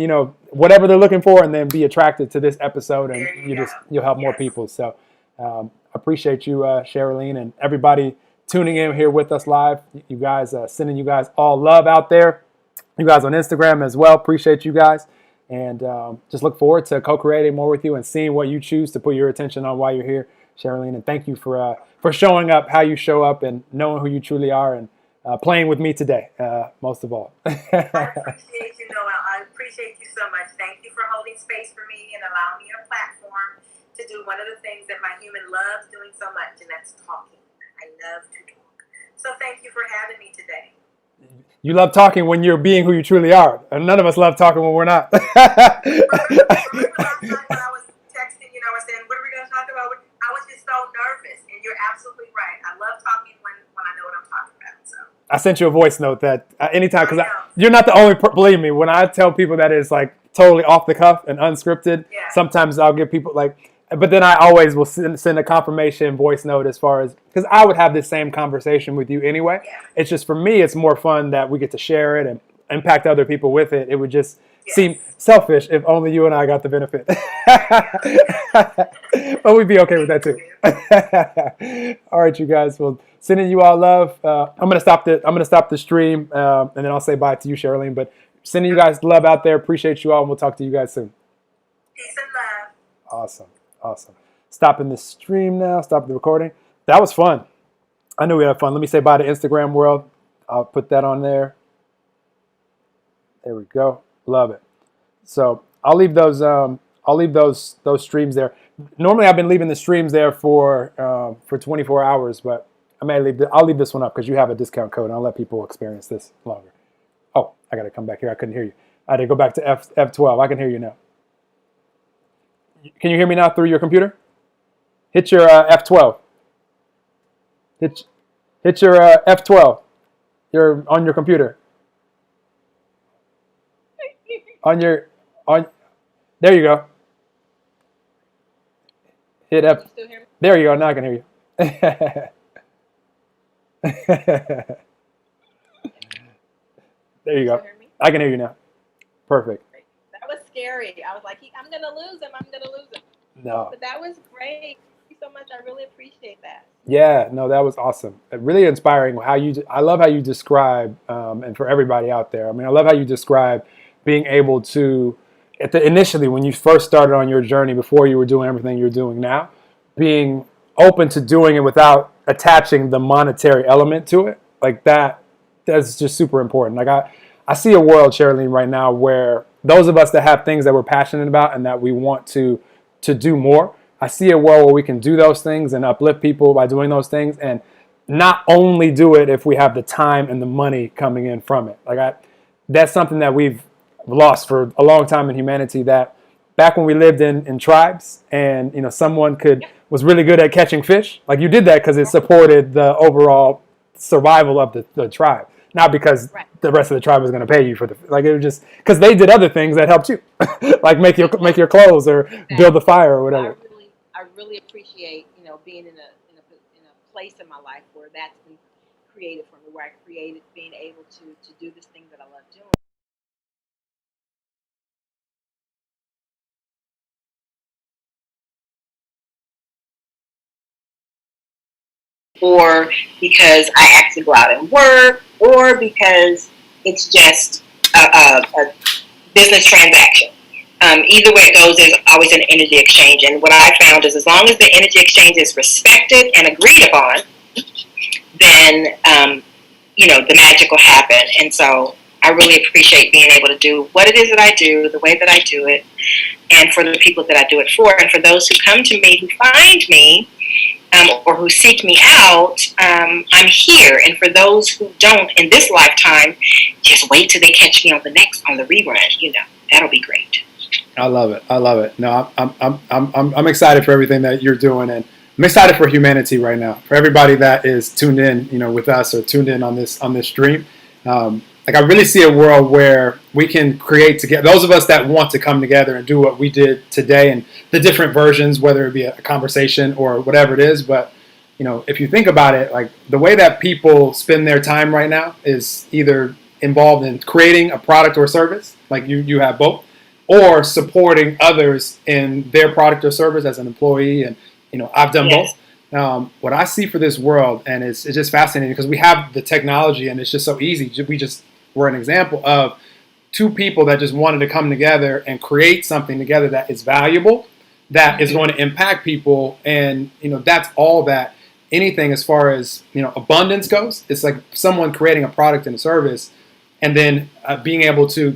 whatever they're looking for, and then be attracted to this episode, and you'll help more people. So appreciate you, Sharalene, and everybody tuning in here with us live. You guys, sending you guys all love out there. You guys on Instagram as well. Appreciate you guys, and just look forward to co-creating more with you and seeing what you choose to put your attention on while you're here, Sharalene. And thank you for showing up how you show up and knowing who you truly are, and playing with me today, most of all. I appreciate you, Noel. I appreciate you so much. Thank you for holding space for me and allowing me a platform to do one of the things that my human loves doing so much, and that's talking. I love to talk. So thank you for having me today. You love talking when you're being who you truly are. And none of us love talking when we're not. When I was texting, I was saying, what are we going to talk about? I was just so nervous, and you're absolutely right. I love talking when I know what I'm talking about. So I sent you a voice note that anytime, because you're not the only, believe me, when I tell people that it's like totally off the cuff and unscripted, sometimes I'll give people but then I always will send a confirmation voice note as far as, because I would have this same conversation with you anyway. It's just, for me, it's more fun that we get to share it and impact other people with it. It would just, Seem selfish if only you and I got the benefit. But we'd be okay with that too. All right, you guys. Well, sending you all love. I'm gonna stop the stream, and then I'll say bye to you, Sharalene. But sending you guys love out there. Appreciate you all, and we'll talk to you guys soon. Peace and love. Awesome. Stopping the stream now. Stop the recording. That was fun. I knew we had fun. Let me say bye to Instagram world. I'll put that on there. There we go. Love it. So I'll leave those streams there. Normally I've been leaving the streams there for 24 hours, but I'll leave this one up because you have a discount code and I'll let people experience this longer. Oh, I got to come back here. I couldn't hear you. I had to go back to F12. I can hear you now. Can you hear me now through your computer? Hit your F12. Hit your F12. You're on your computer. There you go. Hit F. You still hear me? There you go. Now I can hear you. There you go. I can hear you now. Perfect. That was scary. I was like, I'm gonna lose him. No. But that was great. Thank you so much. I really appreciate that. Yeah, no, that was awesome. Really inspiring. I love how you describe, and for everybody out there, I mean, I love how you describe being able to, initially when you first started on your journey, before you were doing everything you're doing now, being open to doing it without attaching the monetary element to it. Like that's just super important. Like I see a world, Sharalene, right now where those of us that have things that we're passionate about and that we want to do more, I see a world where we can do those things and uplift people by doing those things, and not only do it if we have the time and the money coming in from it. That's something that we've lost for a long time in humanity, that back when we lived in tribes and someone was really good at catching fish, like you did that because it supported the overall survival of the tribe, not because the rest of the tribe was going to pay you for it was just because they did other things that helped you, like make your clothes or build the fire or whatever. I really appreciate being in a place in my life where that's been created for me, where I created being able to do this thing that I love doing. Or because I actually go out and work, or because it's just a business transaction. Either way it goes, there's always an energy exchange. And what I found is as long as the energy exchange is respected and agreed upon, then, the magic will happen. And so I really appreciate being able to do what it is that I do, the way that I do it, and for the people that I do it for. And for those who come to me, who find me, or who seek me out, I'm here. And for those who don't in this lifetime, just wait till they catch me on the rerun. That'll be great. I love it. No, I'm excited for everything that you're doing, and I'm excited for humanity right now. For everybody that is tuned in, with us or tuned in on this stream. I really see a world where we can create together. Those of us that want to come together and do what we did today, and the different versions, whether it be a conversation or whatever it is. But if you think about it, like the way that people spend their time right now is either involved in creating a product or service, like you have both, or supporting others in their product or service as an employee. And I've done both. What I see for this world, and it's just fascinating because we have the technology and it's just so easy. We're an example of two people that just wanted to come together and create something together that is valuable, that is going to impact people. And, that's all that anything as far as, abundance goes. It's like someone creating a product and a service and then being able to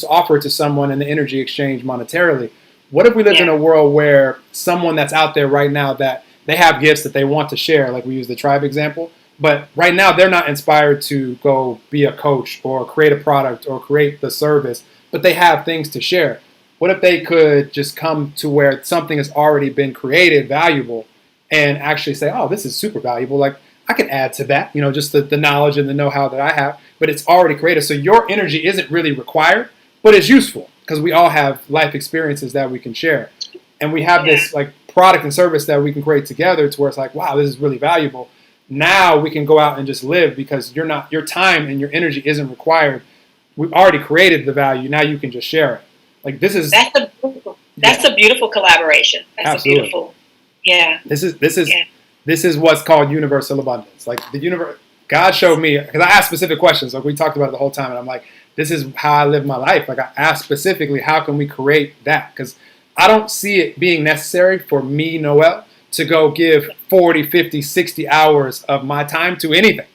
offer it to someone in the energy exchange monetarily. What if we lived in a world where someone that's out there right now that they have gifts that they want to share, like we use the tribe example, but right now they're not inspired to go be a coach or create a product or create the service, but they have things to share. What if they could just come to where something has already been created, valuable, and actually say, oh, this is super valuable. Like I can add to that, just the knowledge and the know-how that I have, but it's already created. So your energy isn't really required, but it's useful because we all have life experiences that we can share. And we have this like product and service that we can create together to where it's like, wow, this is really valuable. Now we can go out and just live because your time and your energy isn't required we've already created the value. Now you can just share it. Like this is that's a beautiful collaboration. That's absolutely. a beautiful, yeah. This is what's called universal abundance. Like the universe, God showed me, because I asked specific questions. Like we talked about it the whole time, and I'm like, this is how I live my life. Like I asked specifically, how can we create that? Because I don't see it being necessary for me, Noel, to go give 40, 50, 60 hours of my time to anything.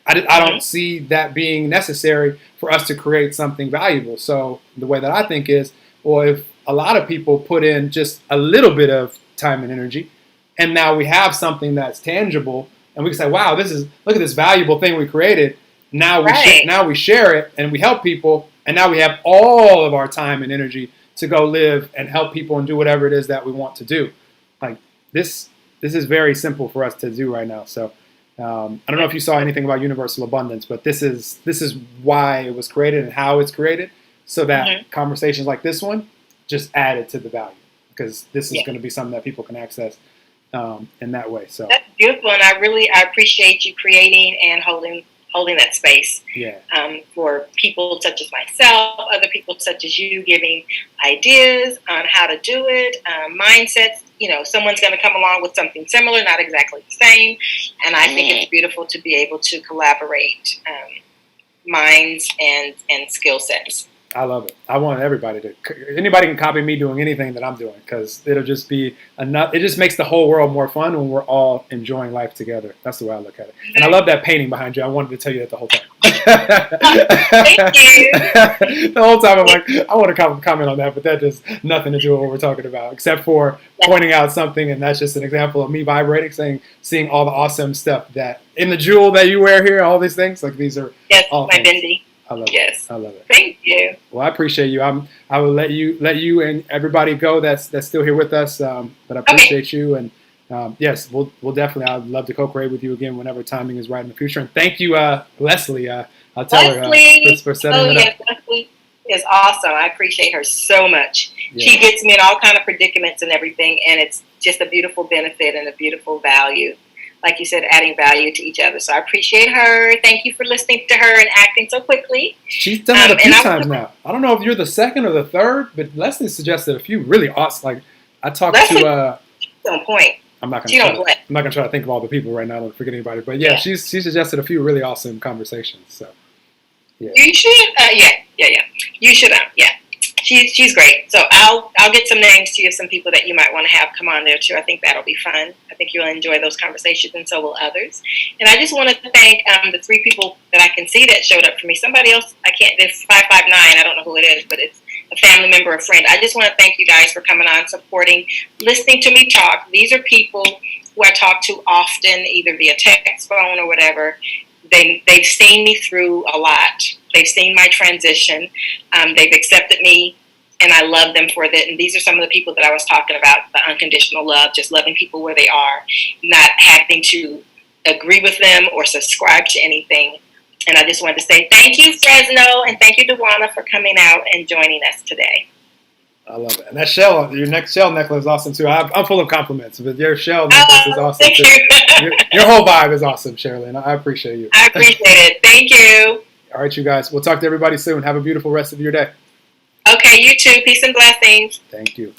I don't see that being necessary for us to create something valuable. So the way that I think is, well, if a lot of people put in just a little bit of time and energy, and now we have something that's tangible, and we can say, wow, look at this valuable thing we created. Now we share it, and we help people, and now we have all of our time and energy to go live and help people and do whatever it is that we want to do. Like this is very simple for us to do right now. So I don't know if you saw anything about universal abundance, but this is why it was created and how it's created, so that conversations like this one just added to the value, because this is going to be something that people can access in that way. So that's beautiful, and I appreciate you creating and holding that space for people such as myself, other people such as you, giving ideas on how to do it, mindsets. Someone's going to come along with something similar, not exactly the same, and I think it's beautiful to be able to collaborate minds and skill sets. I love it. I want anybody can copy me doing anything that I'm doing, because it'll just be enough. It just makes the whole world more fun when we're all enjoying life together. That's the way I look at it. And I love that painting behind you. I wanted to tell you that the whole time. Thank you. The whole time I'm like, I want to comment on that, but that has nothing to do with what we're talking about, except for pointing out something, and that's just an example of me vibrating, seeing all the awesome stuff that in the jewel that you wear here, all these things. Like these are all my bindi. I love it. I love it. Thank you. Well, I appreciate you. I will let you and everybody go that's still here with us. But I appreciate you, and yes, we'll definitely. I'd love to co-create with you again whenever timing is right in the future. And thank you, Leslie. I'll tell her for setting it up. Leslie is awesome. I appreciate her so much. Yeah. She gets me in all kind of predicaments and everything, and it's just a beautiful benefit and a beautiful value. Like you said, adding value to each other. So I appreciate her. Thank you for listening to her and acting so quickly. She's done it a few times now. I don't know if you're the second or the third, but Leslie suggested a few really awesome. Like I talked to. On point. I'm not gonna try to think of all the people right now. I don't forget anybody, but yeah, she suggested a few really awesome conversations. So yeah. You should. You should. Yeah. She's great. So I'll get some names to you of some people that you might want to have come on there too. I think that'll be fun. I think you'll enjoy those conversations, and so will others. And I just want to thank the 3 people that I can see that showed up for me. Somebody else, I can't. There's 559. I don't know who it is, but it's a family member, a friend. I just want to thank you guys for coming on, supporting, listening to me talk. These are people who I talk to often, either via text, phone, or whatever. They've seen me through a lot. They've seen my transition. They've accepted me, and I love them for that. And these are some of the people that I was talking about, the unconditional love, just loving people where they are, not having to agree with them or subscribe to anything. And I just wanted to say thank you, Fresno, and thank you, Dewana, for coming out and joining us today. I love it. And that your next shell necklace is awesome too. I'm full of compliments, but your shell necklace is awesome thank too. You. Your whole vibe is awesome, Sharalene. I appreciate you. I appreciate it. Thank you. All right, you guys. We'll talk to everybody soon. Have a beautiful rest of your day. Okay, you too. Peace and blessings. Thank you.